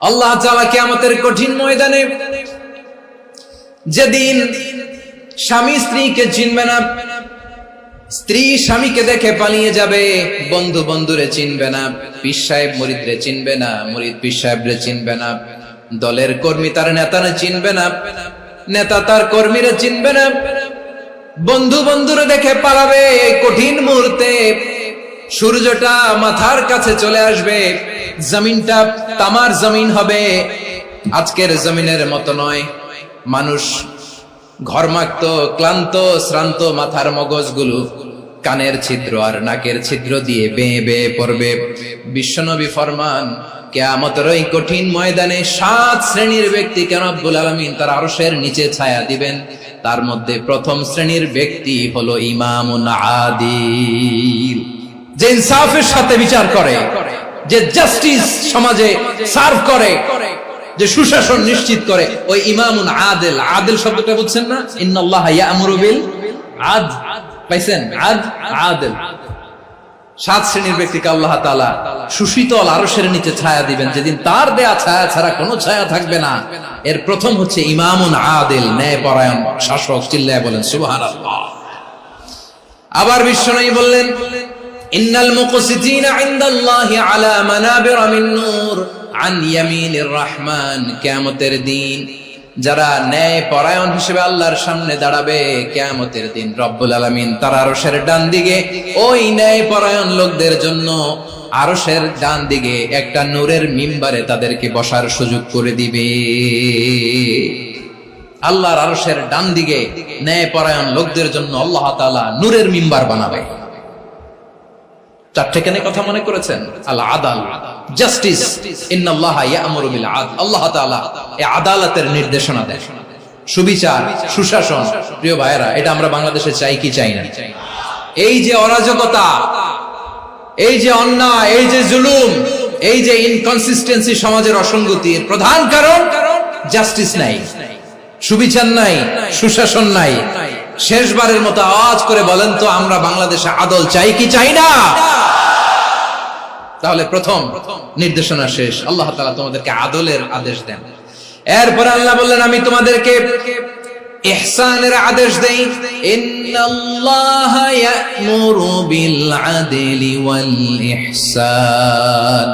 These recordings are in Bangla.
আল্লাহ তাআলা কিয়ামতের কঠিন ময়দানে যেদিন স্বামী স্ত্রীকে চিনবে না, স্ত্রী স্বামীকে দেখে পালিয়ে যাবে, বন্ধু বন্ধুরে চিনবে না, পীর সাহেব মুরিদরে চিনবে না, মুরিদ পীর সাহেবরে চিনবে না, দলের কর্মী তার নেতারে চিনবে না, নেতা তার কর্মীরে চিনবে না, বন্ধু বন্ধুরে দেখে পালাবে। এই কঠিন মুহূর্তে সূর্যটা মাথার কাছে চলে আসবে, জমিনটা তামার জমিন হবে, আজকের জমিনের মতো নয়। মানুষ ঘর্মাক্ত, ক্লান্ত, শ্রান্ত মাথার মগজগুলো কানের ছিদ্র আর নাকের ছিদ্র দিয়ে বেয়ে বেয়ে পড়বে। বিশ্বনবী ফরমান, কিয়ামতের ওই কঠিন ময়দানে 7 শ্রেণীর ব্যক্তিকে রব্বুল আলামিন তার আরশের নিচে ছায়া দিবেন। তার মধ্যে প্রথম শ্রেণীর ব্যক্তি হলো ইমামুন আদিল, যে ইনসাফের সাথে বিচার করে, যে জাস্টিস সমাজে সার্ভ করে, যে সুশাসন নিশ্চিত করে, ওই ইমামুন আদিল। আদিল শব্দটা বুঝছেন না? ইন্নাল্লাহা ইয়া'মুরু বিল আদল, পাইছেন? আদিল। 7 শ্রেণীর ব্যক্তিকে আল্লাহ তাআলা সুশীতল আরশের নিচে ছায়া দিবেন, যেদিন তার দেয়া ছায়া ছাড়া কোনো ছায়া থাকবে না। এর প্রথম হচ্ছে ইমামুন আদিল, ন্যায়পরায়ণ শাসক। চিল্লায় বলেন সুবহানাল্লাহ। আবার বিশ্বনবী বললেন, ইন্নাল মুকসিতিনা ইনদাল্লাহি আলা মানাবিরা মিন নূর আন ইয়ামিনির রহমান। কিয়ামতের দিন যারা ন্যায় পরায়ণ হিসেবে আল্লাহর সামনে দাঁড়াবে, কিয়ামতের দিন রব্বুল আলামিন তার আরশের ডান দিকে ওই ন্যায় পরায়ণ লোকদের জন্য আরশের ডান দিকে একটা নূরের মিম্বারে তাদেরকে বসার সুযোগ করে দিবে। আল্লাহর আরশের ডান দিকে ন্যায় পরায়ণ লোকদের জন্য আল্লাহ তাআলা নূরের মিম্বার বানাবে। 4টে কেন কথা মনে করেছেন? আল আদাল, জাস্টিস। ইন্নাল্লাহা ইয়া'মুরু বিল আদল। আল্লাহ তাআলা এই আদালতের নির্দেশনা দেন, সুবিচার, সুশাসন। প্রিয় ভাইয়েরা, এটা আমরা বাংলাদেশে চাই কি চাই না? এই যে অরাজকতা, এই যে অন্যায়, এই যে জুলুম, এই যে ইনকনসিস্টেন্সি, সমাজের অসঙ্গতি, এর প্রধান কারণ জাস্টিস নাই, সুবিচার নাই, সুশাসন নাই। শেষবারের মতো আওয়াজ করে বলেন তো, আমরা বাংলাদেশে আদল চাই কি চাই না? তাহলে প্রথম নির্দেশনা শেষ। আল্লাহ তাআলা তোমাদেরকে আদলের আদেশ দেন। এরপর আল্লাহ বললেন, আমি তোমাদেরকে ইহসানের আদেশ দেই। ইন্নাল্লাহা ইয়া'মুরু বিল আদলি ওয়াল ইহসান।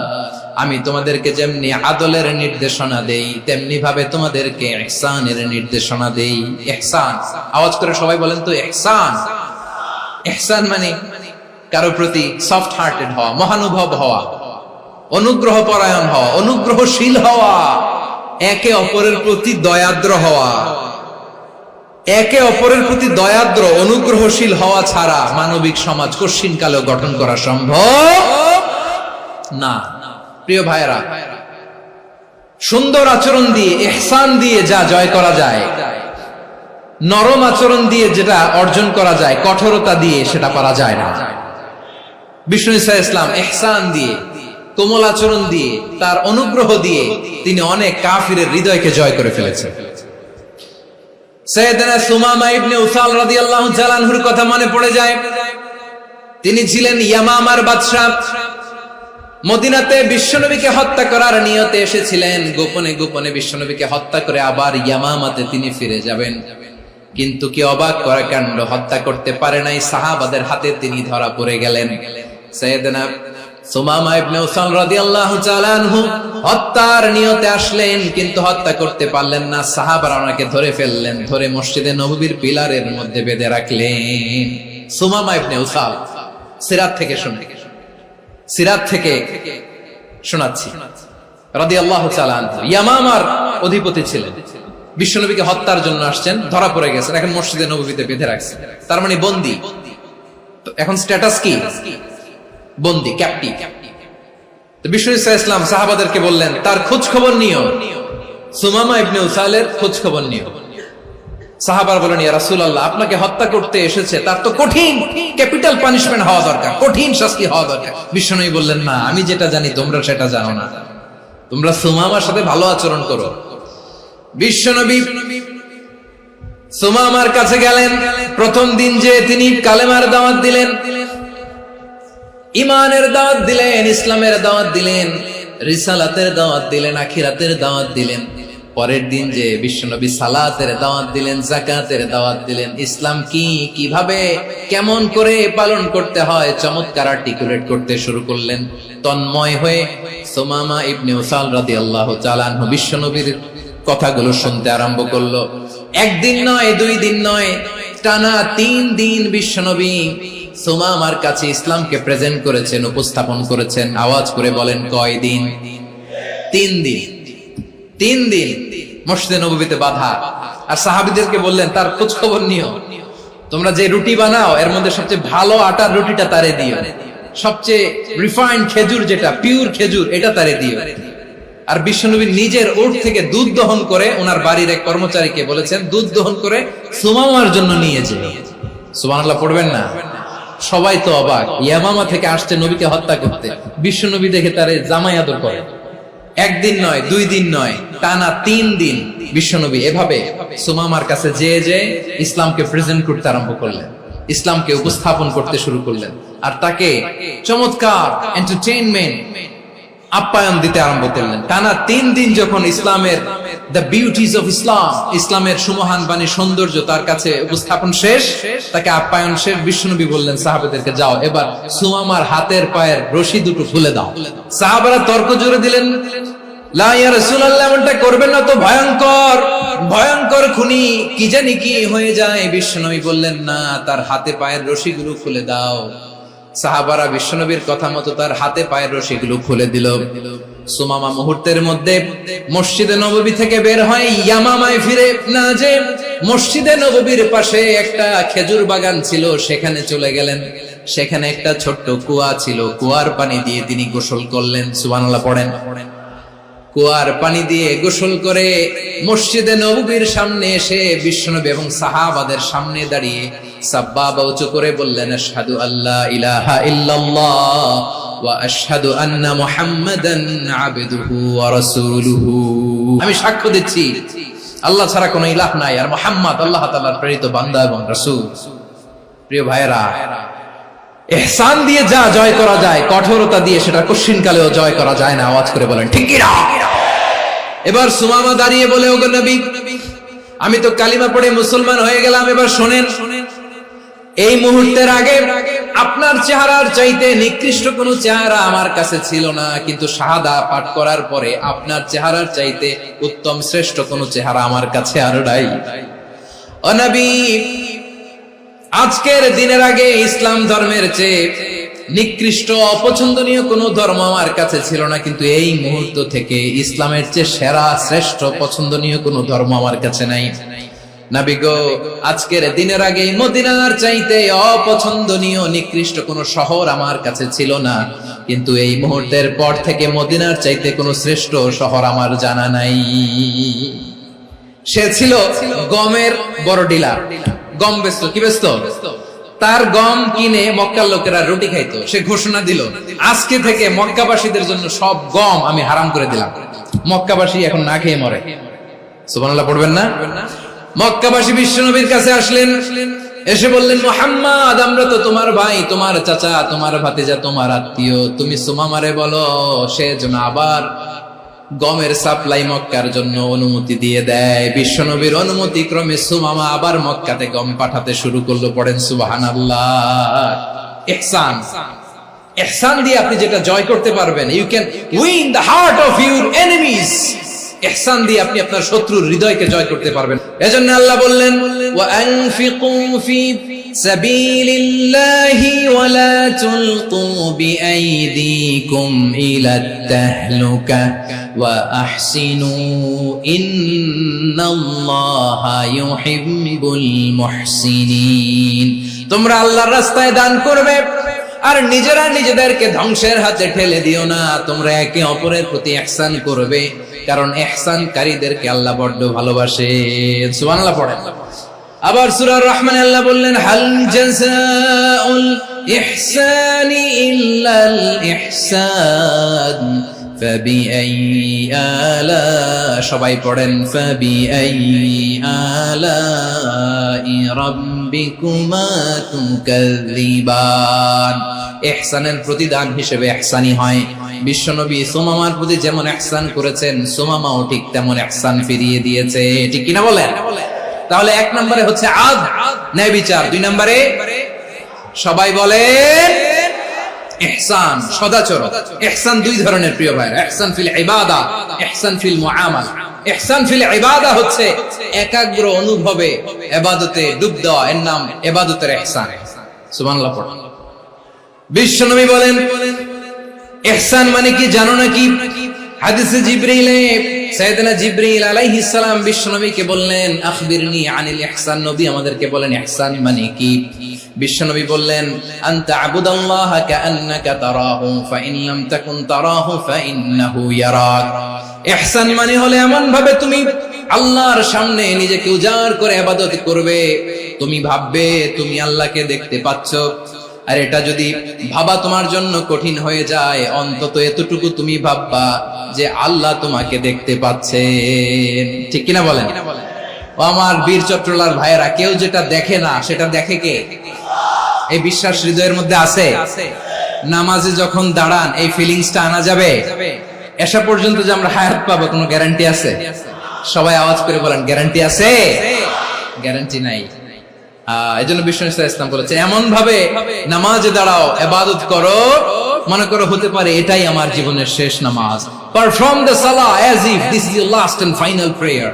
আমি তোমাদেরকে যেমনি আদলের নির্দেশনা দেই, তেমনি ভাবে তোমাদেরকে ইহসানের নির্দেশনা দেই। ইহসান, আওয়াজ করে সবাই বলেন তো ইহসান। ইহসান মানে কারো প্রতি সফট হার্টেড হওয়া, মহানুভব হওয়া, অনুগ্রহ পরায়ণ হওয়া, অনুগ্রহশীল হওয়া, একে অপরের প্রতি দয়াদ্র হওয়া। একে অপরের প্রতি দয়াদ্র, অনুগ্রহশীল হওয়া ছাড়া মানবিক সমাজ কশিনকালেও গঠন করা সম্ভব না। প্রিয় ভাইরা, সুন্দর আচরণ দিয়ে, ইহসান দিয়ে যা জয় করা যায়, নরম আচরণ দিয়ে যেটা অর্জন করা যায়, কঠোরতা দিয়ে সেটা পারা যায় না। বিষ্ণু ঈসা ইসলাম ইহসান দিয়ে, কোমল আচরণ দিয়ে, তার অনুগ্রহ দিয়ে তিনি অনেক কাফিরের হৃদয়কে জয় করে ফেলেছেন। সাইয়েদনা সুমামা ইবনে উসাল রাদিয়াল্লাহু তাআলা আনহুর কথা মনে পড়ে যায়। তিনি ছিলেন ইয়ামামার বাদশা। মদিনাতে বিশ্বনবীকে হত্যা করার নিয়তে এসেছিলেন। গোপনে গোপনে বিশ্বনবীকে হত্যা করে আবার ইয়ামামাতে তিনি ফিরে যাবেন। কিন্তু কি অবাক করা কাণ্ড, হত্যা করতে পারে নাই, সাহাবাদের হাতে তিনি ধরা পড়ে গেলেন। সাইয়েদনা সুমামা ইবনে উসাল রাদিয়াল্লাহু তাআলা আনহু হত্যার নিয়তে আসলেন, কিন্তু হত্যা করতে পারলেন না। সাহাবারা ওনাকে ধরে ফেললেন, ধরে মসজিদে নববীর পিলারের মধ্যে বেঁধে রাখলেন। সুমামা ইবনে উসাল, সিরাত থেকে শুনে, সিরাত থেকে শোনাচ্ছি, রাদিয়াল্লাহু তাআলা আনহু ইয়ামামার অধিপতি ছিলেন। বিশ্বনবীকে হত্যার জন্য আসছেন, ধরা পড়ে গেছেন, এখন মসজিদে নববীতে বেঁধে রাখছেন। তার মানে বন্দী। এখন স্ট্যাটাস কি? বন্দী, ক্যাপ্টিভ। তো বিষ্ণু ঈসা ইসলাম সাহাবাদেরকে বললেন, তার খোঁজ খবর নিও, সুমামা ইবনে উসালের খোঁজ খবর নিও। সাহাবারা বলেন, ইয়া রাসূলুল্লাহ, আপনাকে হত্যা করতে এসেছে, তার তো কঠিন ক্যাপিটাল পানিশমেন্ট হওয়া দরকার, কঠিন শাস্তি হওয়া দরকার। বিশ্বনবী বললেন, না, আমি যেটা জানি তোমরা সেটা জানো না, তোমরা সুমামার সাথে ভালো আচরণ করো। বিশ্বনবী সুমামার কাছে গেলেন। প্রথম দিন যে তিনি কালেমার দাওয়াত দিলেন, ইমানের দাওয়াত দিলেন, ইসলামের দাওয়াত দিলেন, রিসালাতের দাওয়াত দিলেন, আখিরাতের দাওয়াত দিলেন। পরের দিন যে বিশ্বনবী সালাতের দাওয়াত দিলেন, যাকাতের দাওয়াত দিলেন, ইসলাম কি, কিভাবে, কেমন করে পালন করতে হয় চমৎকার আর্টিকুলেট করতে শুরু করলেন। তন্ময় হয়ে সুমামা ইবনে উসাল রাদিয়াল্লাহু তাআলা আনহু বিশ্বনবীর কথাগুলো শুনতে আরম্ভ করলো। একদিন নয়, 2 দিন নয়, টানা 3 দিন বিশ্বনবী সুমামার কাছে ইসলামকে প্রেজেন্ট করেছেন, উপস্থাপন করেছেন। আওয়াজ করে বলেন, কয় দিন? 3 দিন। 3 দিন মসজিদে নববীতে বাধা। আর সাহাবীদেরকে বললেন, তার খোঁজ খবর নিও, তোমরা যে রুটি বানাও এর মধ্যে সবচেয়ে ভালো আটার রুটিটা তারে দিও, সবচেয়ে রিফাইন্ড খেজুর, যেটা পিওর খেজুর, এটা তারে দিও। আর বিশ্বনবী নিজের উট থেকে দুধ দহন করে ওনার বাড়ির এক কর্মচারীকে বলেছেন, দুধ দহন করে সুমামার জন্য নিয়ে যেও। সুবহানাল্লাহ পড়বেন না? সবাই তো অবাক, ইয়ামামা থেকে আসছে নবীকে হত্যা করতে, বিশ্বনবী দেখে তারে জামাই আদর করে। 1 দিন নয়, 2 দিন নয়, টানা 3 দিন বিশ্বনবী এভাবে সুমামার কাছে যে ইসলামকে প্রেজেন্ট করতে আরম্ভ করলেন, ইসলামকে উপস্থাপন করতে শুরু করলেন। আর তাকে চমৎকার এন্টারটেইনমেন্ট, আপ্যায়ন দিতে আরম্ভ করলেন। টানা 3 দিন যখন ইসলামের দ্য বিউটিজ অফ ইসলাম, ইসলামের সুমহান বাণী, সৌন্দর্য তার কাছে উপস্থাপন শেষ, তাকে আপ্যায়ন শেষ, বিশ্বনবী বললেন সাহাবাদেরকে, যাও এবার সুমামার হাতের পায়ের রশি দুটো খুলে দাও। সাহাবারা তর্ক জুড়ে দিলেন, লা ইয়া রাসূলুল্লাহ, এমনটা করবেন না তো, ভয়ঙ্কর ভয়ঙ্কর খুনি, কি জানি কি হয়ে যায়। বিশ্বনবী বললেন, না, তার হাতে পায়ের রশিগুলো খুলে দাও। সাহাবারা বিশ্বনবীর কথা মতো তার হাতে পায়ের রশিগুলো খুলে দিল। সুমামা মুহূর্তের মধ্যে মসজিদে নববী থেকে বের হয়, ইয়ামামায় ফিরে না যে মসজিদে নববীর পাশে একটা খেজুর বাগান ছিল, সেখানে চলে গেলেন। সেখানে একটা ছোট্ট কুয়া ছিল, কুয়ার পানি দিয়ে তিনি গোসল করলেন। সুবহানাল্লাহ পড়েন। কুয়ার পানি দিয়ে গোসল করে মসজিদে নববীর সামনে এসে বিশ্বনবী এবং সাহাবাদের সামনে দাঁড়িয়ে সাব্বাবা উঁচু করে বললেন, আশহাদু আল্লা ইলাহা ইল্লাল্লাহ ওয়া আশহাদু আন্না মুহাম্মাদান আবদুহু ওয়া রাসূলুহু। আমি সাক্ষ্য দিচ্ছি আল্লাহ ছাড়া কোনো ইলাহ নাই, আর মুহাম্মদ আল্লাহ তাআলার প্রেরিত বান্দা এবং রাসূল। প্রিয় ভাইরা, ইহসান দিয়ে যা জয় করা যায়, কঠোরতা দিয়ে সেটা কঠিনকালেও জয় করা যায় না। আওয়াজ করে বলেন, ঠিক কি না? এবার সুমামা দাঁড়িয়ে বলে, ওগো নবী, আমি তো কালিমা পড়ে মুসলমান হয়ে গেলাম, এবার শোনেন, এই মুহূর্তের আগে আপনার চেহারার চাইতে নিকৃষ্ট কোনো চেহারা আমার কাছে ছিল না, কিন্তু শাহাদা পাঠ করার পরে আপনার চেহারার চাইতে উত্তম শ্রেষ্ঠ কোনো চেহারা আমার কাছে আর নাই। ও নবী, আজকের দিনের আগে ইসলাম ধর্মের চেয়ে নিকৃষ্ট অপছন্দনীয় কোনো ধর্ম আমার কাছে ছিল না, কিন্তু এই মুহূর্ত থেকে ইসলামের চেয়ে সেরা শ্রেষ্ঠ পছন্দনীয় কোনো ধর্ম আমার কাছে নাই। নবী গো, আজকের দিনের আগে মদিনার চাইতে অপছন্দনীয় নিকৃষ্ট কোনো শহর আমার কাছে ছিল না, কিন্তু এই মুহূর্তের পর থেকে মদিনার চাইতে কোনো শ্রেষ্ঠ শহর আমার জানা নাই। সে ছিল গমের বড় ডিলার, গম বেচত। কি বেচত? তার গম কিনে মক্কার লোকেরা রুটি খাইতো। সে ঘোষণা দিল, আজকে থেকে মক্কাবাসীদের জন্য সব গম আমি হারাম করে দিলাম, মক্কাবাসী এখন না খেয়ে মরে। সুবহানাল্লাহ পড়বেন না? মক্কাবাসী বিশ্বনবীর কাছে আসলেন, এসে বললেন, মুহাম্মদ, আমরা তো তোমার ভাই, তোমার চাচা, তোমার ভাতিজা, তোমার আত্মীয়, তুমি সুমামারে বলো সে যেন আবার গমের সাপ্লাই মক্কার জন্য অনুমতি দিয়ে দেয়। বিশ্বনবীর অনুমতি ক্রমে সুমামা আবার মক্কাতে গম পাঠাতে শুরু করলো। পড়েন সুবহানাল্লাহ। ইহসান, ইহসান দিয়ে আপনি যেটা জয় করতে পারবেন, you can win the heart of your enemies. ইহসান দিয়ে আপনি আপনার শত্রুর হৃদয়কে জয় করতে পারবেন। এজন্য আল্লাহ বললেন, ওয়া আনফিকু ফি সাবিলিল্লাহি ওয়া লা তুলকু বিআইদিকুম ইলাত তাহলুকা ওয়া আহসিনু ইন্নাল্লাহা ইউহিব্বুল মুহসিনিন। তোমরা আল্লাহর রাস্তায় দান করবে আর নিজেরা নিজেদেরকে ধ্বংসের হাতে ঠেলে দিও না। তোমরা একে অপরের প্রতি ইহসান করবে, কারণ ইহসানকারীদেরকে আল্লাহ বড় ভালোবাসে। সুবহানাল্লাহ পড়েন। আবার সূরা রহমানে আল্লাহ বললেন, হাল জাযাউল ইহসানি ইল্লাল ইহসান ফাবিআইয়ি আলা, সবাই পড়েন ফাবিআইয়ি আলাই রাব্বিকুমা তুকাযযিবান। ইহসানের প্রতিদান হিসেবে ইহসানি হয়। বিশ্বনবী সুমামার প্রতি যেমন ইহসান করেছেন, সুমামাও ঠিক তেমন ইহসান ফিরিয়ে দিয়েছে। ঠিক কিনা বলেন? তাহলে এক নম্বরে হচ্ছে আদ, ন্যায় বিচার। দুই নম্বরে সবাই বলেন ইহসান, সদাচরণ। ইহসান দুই ধরনের প্রিয় ভাইরা, ইহসান ফিল ইবাদা, ইহসান ফিল মুআমালা। ইহসান ফিল ইবাদা হচ্ছে একাগ্র অনুভবে ইবাদতে ডুব দেওয়া, এর নাম ইবাদতের ইহসান। সুবহানাল্লাহ পড়ুন। বিশ্বনবী বলেন ইহসান মানে কি জানো নাকি? হাদিসে জিবরিলে সাইয়েদনা জিবরিল আলাইহিস সালাম বিশ্বনবীকে বললেন আখবিরনি আনিল ইহসান। নবী আমাদেরকে বলেন ইহসান মানে কি? বিশ্বনবী বললেন আনতা আবুদাল্লাহা কাআন্নাকা তারাহু ফাইন লাম তাকুন তারাহু ফাইন্নাহু ইয়ারাক। ইহসান মানে হলো এমন ভাবে তুমি আল্লাহর সামনে নিজেকে উজাড় করে ইবাদত করবে, তুমি ভাববে তুমি আল্লাহকে দেখতে পাচ্ছ। আর এটা যদি ভাবা তোমার জন্য কঠিন হয়ে যায়, অন্তত এতটুকু তুমি ভাববা যে আল্লাহ তোমাকে দেখতে পাচ্ছেন। ঠিক কিনা বলেন? ও আমার বীর চট্টলার ভাইয়েরা, কেউ যেটা দেখে না সেটা দেখে কে? এই বিশ্বাস হৃদয়ের মধ্যে আছে? নামাজে যখন দাঁড়ান এই ফিলিংসটা আনা যাবে? এসা পর্যন্ত যে আমরা হায়াত পাবো কোনো গ্যারান্টি আছে? সবাই আওয়াজ করে বলেন গ্যারান্টি আছে? গ্যারান্টি নাই। এই জন্য বিষ্ণু ইসলাম বলেছে এমন ভাবে নামাজে দাঁড়াও, ইবাদত করো, মনে করো হতে পারে এটাই আমার জীবনের শেষ নামাজ। পারফর্ম দ্য সালাহ as if this is your last and final prayer.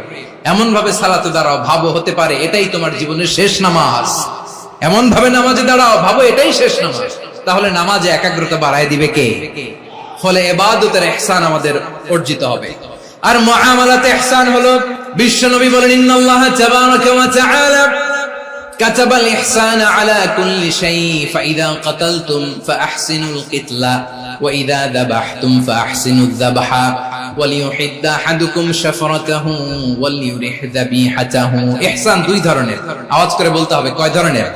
এমন ভাবে সালাতে দাঁড়াও, ভাবো হতে পারে এটাই তোমার জীবনের শেষ নামাজ। এমন ভাবে নামাজে দাঁড়াও, ভাবো এটাই শেষ নামাজ। তাহলে নামাজে একাগ্রতা বাড়ায় দিবে কে? ফলে ইবাদতের ইহসান আমাদের অর্জিত হবে। আর মুআমালাতে ইহসান হলো, বিশ্বনবী বলেন ইন্নাল্লাহা তাবারাকা ওয়া তাআলা كتب الإحسان على كل شيء فإذا قتلتم فأحسنوا القتلة وإذا ذبحتم فأحسنوا الذبح وليحد أحدكم شفرته وليرح ذبيحته। ইহসান দুই ধরনের, আওয়াজ করে বলতে হবে কয় ধরনের?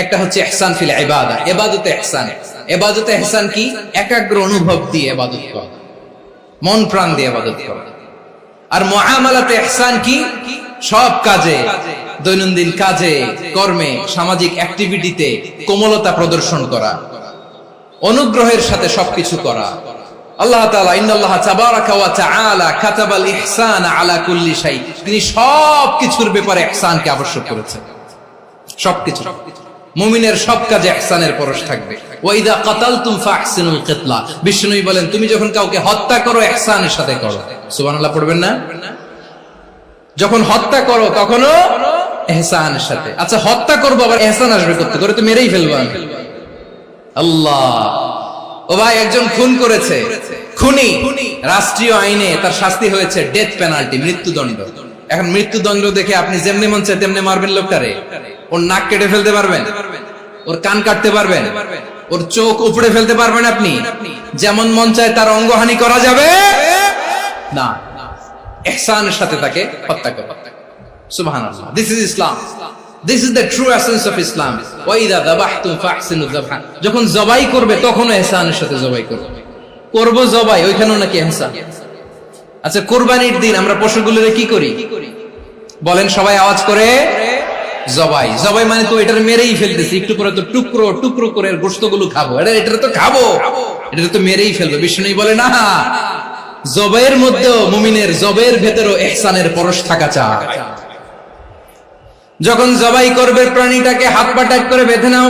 একটা হচ্ছে ইহসান ফিল ইবাদা, ইবাদতে ইহসান। ইবাদতে ইহসান কি? একাগ্র অনুভব দিয়ে ইবাদত করা, মন প্রাণ দিয়ে ইবাদত করা। আর মুআমালাতে ইহসান কি? সব কাজে, দৈনন্দিন কাজে, কর্মে, সামাজিক অ্যাক্টিভিটিতে কোমলতা প্রদর্শন করা, অনুগ্রহের সাথে সবকিছু করা। আল্লাহ তাআলা ইন্নাল্লাহা তাবারাকা ওয়া তাআলা কাতাবাল ইহসান আলা কুল্লি শাই, তিনি সবকিছুর ব্যাপারে ইহসানকে আবশ্যক করেছেন। সবকিছু, মুমিনের সব কাজে ইহসানের পরশ থাকবে। ওয়া ইযা কাতালতুম ফাহসিনুল কিতলা, বিষ্ণুই বলেন তুমি যখন কাউকে হত্যা করো ইহসানের সাথে করো। সুবহানাল্লাহ পড়বেন না? যখন হত্যা করো তখনও ইহসানের সাথে। আচ্ছা হত্যা করবো আবার ইহসান আসবে করতে, করে তো মেরেই ফেলবো আমি। আল্লাহ, ও ভাই একজন খুন করেছে, খুনি, রাষ্ট্রীয় আইনে তার শাস্তি হয়েছে ডেথ পেনাল্টি, মৃত্যুদণ্ড। এখন মৃত্যুদণ্ড দেখে আপনি যেমনি মন চায় তেমনি মারবেন লোকটারে? ওর নাক কেটে ফেলতে পারবেন? ওর কান কাটতে পারবেন? ওর চোখ উপড়ে ফেলতে পারবেন আপনি? যেমন মন চায় তার অঙ্গহানি করা যাবে না। ইহসানের সাথে তাকে হত্যা করা। সুবহানাল্লাহ, this is Islam, this is the true essence of Islam. ওয়া ইযা যাবাহতুম ফাহসিনু যাবহা, যখন জবাই করবে তখন ইহসানের সাথে জবাই করবে। করব জবাই, ওইখানেও নাকি ইহসান। আচ্ছা কুরবানির দিন আমরা পশুগুলোরে কি করি বলেন সবাই আওয়াজ করে? জবাই। জবাই মানে তো এটার মেরেই ফেলতেছি, একটু পরে তো টুকরো টুকরো করে গোশতগুলো খাবো, এটা তো খাবো, এটা তো মেরেই ফেলবো। বিষ্ণু বলে না, জবাইয়ের মধ্যেও মুমিনের জবাইয়ের ভেতরেও ইহসানের পরশ থাকা চাই। যখন জবাই করবে প্রাণীটাকে হাত পা টাইট করে বেঁধে নাও,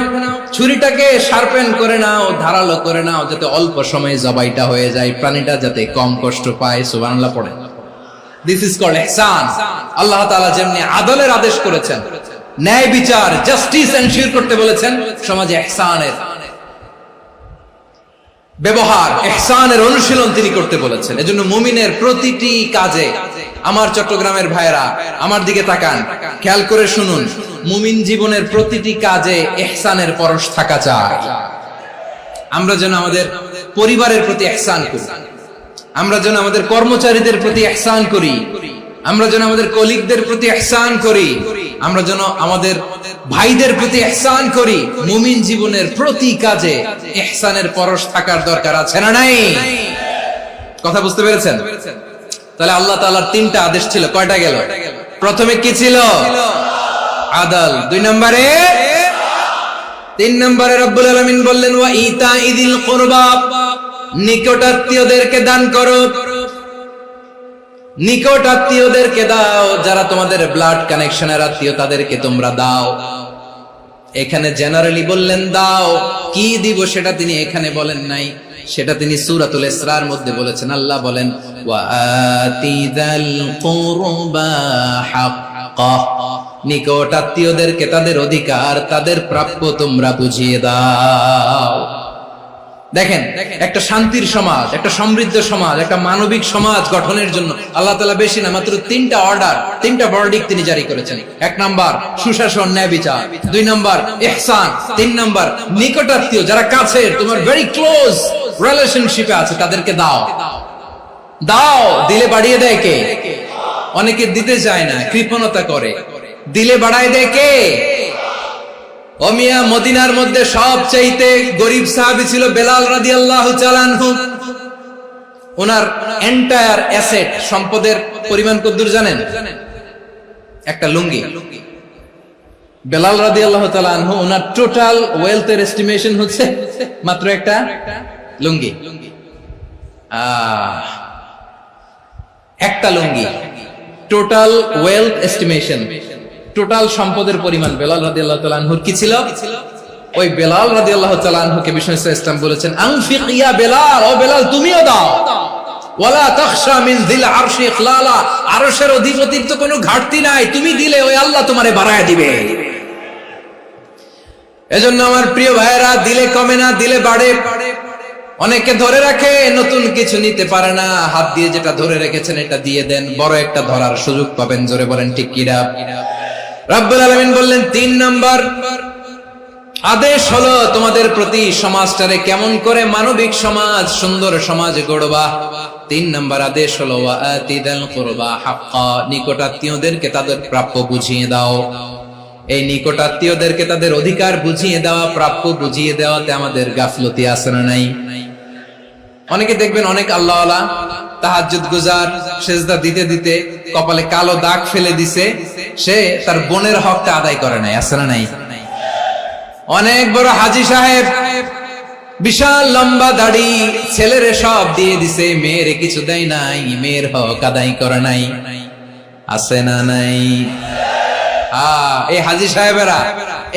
ছুরিটাকে শার্পেন করে নাও, ধারালো করে নাও, যাতে অল্প সময়ে জবাইটা হয়ে যায়, প্রাণীটা যাতে কম কষ্ট পায়। সুবহানাল্লাহ পড়ে। দিস ইজ কল্ড ইহসান। আল্লাহ তাআলা যেমনি আদলের আদেশ করেছেন, ন্যায় বিচার, জাস্টিস এনশিওর করতে বলেছেন, সমাজে ইহসানের ব্যবহার, ইহসানের অনুশীলন তিনি করতে বলেছেন। এজন্য মুমিনের প্রতিটি কাজে, আমার চট্টগ্রামের ভাইরা আমার দিকে তাকান, খেয়াল করে শুনুন, মুমিন জীবনের প্রতিটি কাজে ইহসানের পরশ থাকা চাই। আমরা যেন আমাদের পরিবারের প্রতি ইহসান করি, আমরা যেন আমাদের কর্মচারীদের প্রতি ইহসান করি, আমরা যেন আমাদের কলিগদের প্রতি ইহসান করি, আমরা যেন আমাদের ভাইদের প্রতি ইহসান করি। মুমিন জীবনের প্রতি কাজে ইহসানের পরশ থাকার দরকার আছে না নাই? কথা বুঝতে পেরেছেন? তাহলে আল্লাহ তাআলার তিনটা আদেশ ছিল, কয়টা গেল? প্রথমে কি ছিল? আদল। 2 নম্বরে, 3 নম্বরে রব্বুল আলামিন বললেন ওয়া ইতাইযিল কুরবা, নিকটাত্মীয়দেরকে দান করো। নিকট আত্মীয়দেরকে দাও, যারা তোমাদের ব্লাড কানেকশনের আত্মীয় তাদেরকে তোমরা দাও। এখানে জেনারেলি বললেন দাও, কি দিব সেটা তিনি এখানে বলেন নাই, সেটা তিনি সূরাতুল ইসরার মধ্যে বলেছেন। আল্লাহ বলেন ওয়া আতিযাল কুরবা হাক্কা, নিকট আত্মীয়দেরকে তাদের অধিকার, তাদের প্রাপ্য তোমরা বুঝিয়ে দাও। দেখেন, একটা শান্তির সমাজ, একটা সমৃদ্ধ সমাজ, একটা মানবিক সমাজ গঠনের জন্য আল্লাহ তাআলা বেশি না, মাত্র 3টা অর্ডার, 3টা ভার্ডিক্ট তিনি জারি করেছেন। 1 নাম্বার সুশাসন, ন্যায় বিচার। 2 নাম্বার ইহসান। 3 নাম্বার নিকটাত্মীয়, যারা কাছের, তোমার ভেরি ক্লোজ রিলেশনশিপে আছে, তাদেরকে দাও। দাও, দিলে বাড়িয়ে দেয় কে? অনেকে দিতে চায় না, কৃপণতা করে। দিলে বাড়ায় দেয় কে? ও মিয়া, মদিনার মধ্যে সবচাইতে গরিব সাহাবী ছিল বেলাল রাদিয়াল্লাহু তাআলা আনহু। ওনার এন্টায়ার অ্যাসেট, সম্পদের পরিমাণ কতদূর জানেন? একটা লুঙ্গি। বেলাল রাদিয়াল্লাহু তাআলা আনহু, ওনার টোটাল ওয়েলথের এস্টিমেশন হচ্ছে মাত্র একটা লুঙ্গি। একটা লুঙ্গি, টোটাল ওয়েলথ এস্টিমেশন, টোটাল সম্পদের পরিমাণ বেলাল রাদিয়াল্লাহু তাআলা আনহুর কি ছিল? ওই বেলাল রাদিয়াল্লাহু তাআলা আনহুকে বিষ্ণু ইসলাম বলেছেন আনফিক ইয়া বেলাল, ও বেলাল তুমিও দাও। ওয়ালা তাখশা মিন যিল আরশি ইখলালা, আরশের অধিপতির তো কোনো ঘাটতি নাই, তুমি দিলে ওই আল্লাহ তোমারে বাড়ায় দিবে। এজন্য আমার প্রিয় ভাইয়েরা, দিলে কমে না, দিলে বাড়ে। অনেকে ধরে রাখে, নতুন কিছু নিতে পারে না, হাত দিয়ে যেটা ধরে রেখেছেন এটা দিয়ে দেন, বড় একটা ধরার সুযোগ পাবেন। জোরে বলেন ঠিক কিনা? রব্বুল আলামিন বললেন 3 নাম্বার আদেশ হলো তোমাদের প্রতি সমাজটারে কেমন করে মানবিক সমাজ, সুন্দর সমাজ গড়বা। 3 নাম্বার আদেশ হলো ওয়া আতিদাল কুরবা হাক্কা, নিকটাত্মীয়দেরকে তাদের প্রাপ্য বুঝিয়ে দাও। এই নিকটাত্মীয়দেরকে তাদের অধিকার বুঝিয়ে দেওয়া, প্রাপ্য বুঝিয়ে দেওয়াতে আমাদের গাফলতি আছে না নাই? অনেকে দেখবেন অনেক আল্লাহওয়ালা, তাহাজ্জুদ গুজার, সেজদা দিতে দিতে কপালে কালো দাগ ফেলে দিছে, সে তার বোনের হকটা আদায় করে নাই, আছে না নাই? অনেক বড় হাজী সাহেব, বিশাল লম্বা দাড়ি, ছেলেরে সব দিয়ে দিছে, মেয়েরে কিছু দেয় নাই, মেয়ের হক আদায় করে নাই, আছে না নাই? এই হাজী সাহেবেরা,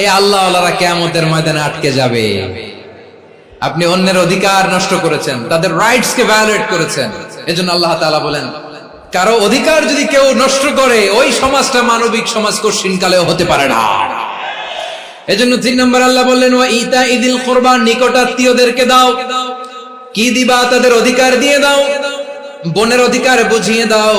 এই আল্লাহওয়ালারা কিয়ামতের ময়দানে আটকে যাবে। আপনি অন্যের অধিকার নষ্ট করেছেন, তাদের রাইটস কে ভায়োলেট করেছেন। এজন্য আল্লাহ তাআলা বলেন, কারো অধিকার যদি কেউ নষ্ট করে, ওই সমাজটা মানবিক সমাজ কঠিন কালেও হতে পারে না। এজন্য 3 নম্বর আল্লাহ বললেন ওয়া ইতাইদিল কুরবা, নিকটাত্মীয়দেরকে দাও। কি দিবা? তাদের অধিকার দিয়ে দাও। বোনের অধিকার বুঝিয়ে দাও,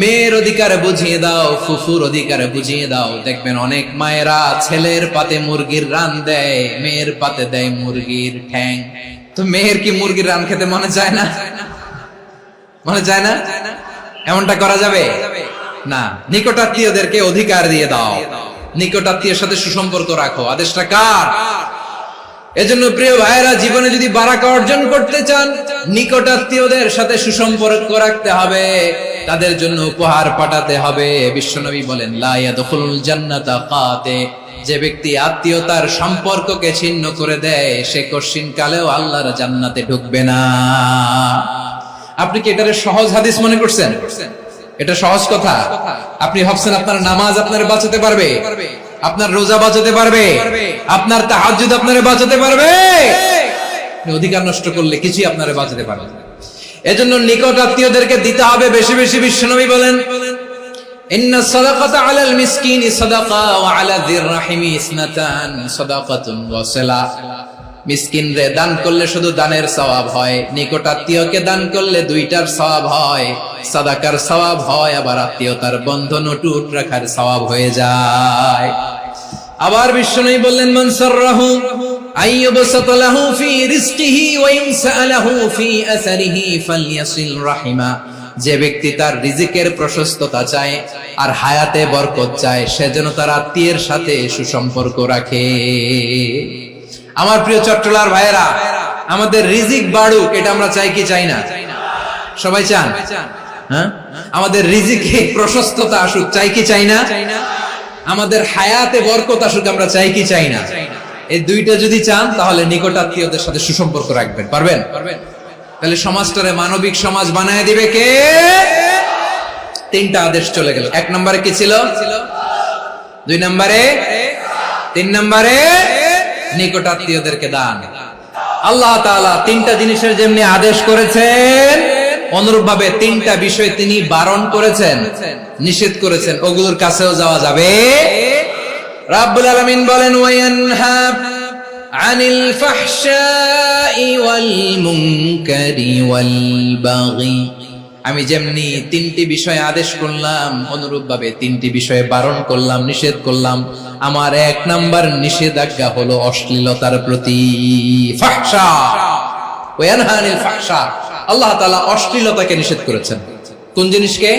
মেয়ের অধিকার বুঝিয়ে দাও, ফুফুর অধিকার বুঝিয়ে দাও। দেখবেন অনেক মায়েরা ছেলের পাতে মুরগির রান দেয়, মেয়ের পাতে দেয় মুরগির ঠ্যাং। তো মেয়ের কি মুরগির রান খেতে মনে চায় না? মনে চায় না? এমনটা করা যাবে না। নিকটাত্মীয়দেরকে অধিকার দিয়ে দাও, নিকটাত্মীয়ের সাথে সুসম্পর্ক রাখো। আদেশটা কার? এজন্য প্রিয় ভাইয়েরা, জীবনে যদি বারাকা অর্জন করতে চান, নিকটাত্মীয়দের সাথে সুসম্পর্ক রাখতে হবে, তাদের জন্য উপহার পাঠাতে হবে। বিশ্বনবী বলেন লা ইয়াদখুলুল জান্নাতা কাতে, যে ব্যক্তি আত্মীয়তার সম্পর্ককে ছিন্ন করে দেয়, সে কঠিন কালেও আল্লাহর জান্নাতে ঢুকবে না। আপনি কি এটারে সহজ হাদিস মনে করছেন? এটা সহজ কথা। আপনি ভাবছেন আপনার নামাজ আপনারে বাঁচাতে পারবে, আপনার রোজা বাঁচাতে পারবে, আপনার তাহাজ্জুদ আপনারে বাঁচাতে পারবে? অধিকার নষ্ট করলে কিছুই আপনারে বাঁচাতে পারবে না। এজন্য নিকট আত্মীয়দেরকে দিতে হবে বেশি বেশি। বিশ্বনবী বলেন ইন্না সাদাকাতা আলাল মিসকিনি সাদাকা ওয়া আলা যির রাহিমি ইসনাতান সাদাকাতুন ওয়া সালা। মিসকিনরে দান করলে শুধু দানের সওয়াব হয়, নিকট আত্মীয়কে দান করলে 2টার সওয়াব হয়, সাদাকার সওয়াব হয়, আবার আত্মীয়তার বন্ধন অটুট রাখার সওয়াব হয়ে যায়। আবার বিশ্বনবী বললেন মান সাররাহু আইয়ুবসাতা লাহু ফি রিজকিহি ওয়া ইনসালাহু ফি আসারিহি ফালইয়াসিল রাহিমা। যে ব্যক্তি তার রিজিকের প্রশস্ততা চায় আর হায়াতে বরকত চায়, সে যেন তার আত্মীয়ের সাথে সুসম্পর্ক রাখে। আমার প্রিয় চট্টলার ভাইয়েরা, আমাদের রিজিক বাড়ুক, এটা আমরা চাই কি চাই না? সবাই চান? হ্যাঁ, আমাদের রিজিকে প্রশস্ততা আসুক, চাই কি চাই না? আমাদের হায়াতে বরকত আসুক, আমরা চাই কি চাই না? এই দুইটা যদি চান তাহলে নিকটাত্মীয়দের সাথে সুসম্পর্ক রাখবেন। পারবেন? তাহলে সমাজটারে মানবিক সমাজ বানায় দিবে কে? তিনটা আদেশ চলে গেল। 1 নম্বরে কি ছিল? 2 নম্বরে, 3 নম্বরে নিকটাত্মীয়দেরকে দান। আল্লাহ তাআলা তিনটা জিনিসের যেমনি আদেশ করেছেন, অনুরূপ ভাবে তিনটা বিষয় তিনি বারণ করেছেন, নিষেধ করেছেন, ওগুলোর কাছেও যাওয়া যাবে। রাব্বুল আলামিন বলেন, ওয়ায়ানহা আনিল ফাহশাই ওয়াল মুনকারি ওয়াল বাগি। আমি যেমনি তিনটি বিষয়ে আদেশ করলাম, অনুরূপ ভাবে তিনটি বিষয়ে বারণ করলাম, নিষেধ করলাম। আমার 1 নাম্বার নিষেধাজ্ঞা হলো অশ্লীলতার প্রতি। ফাহশা, ওয়ায়ানহা আনিল ফাহশা, আল্লাহ তাআলা অশ্লীলতাকে নিষেধ করেছেন। কোন জিনিসকে?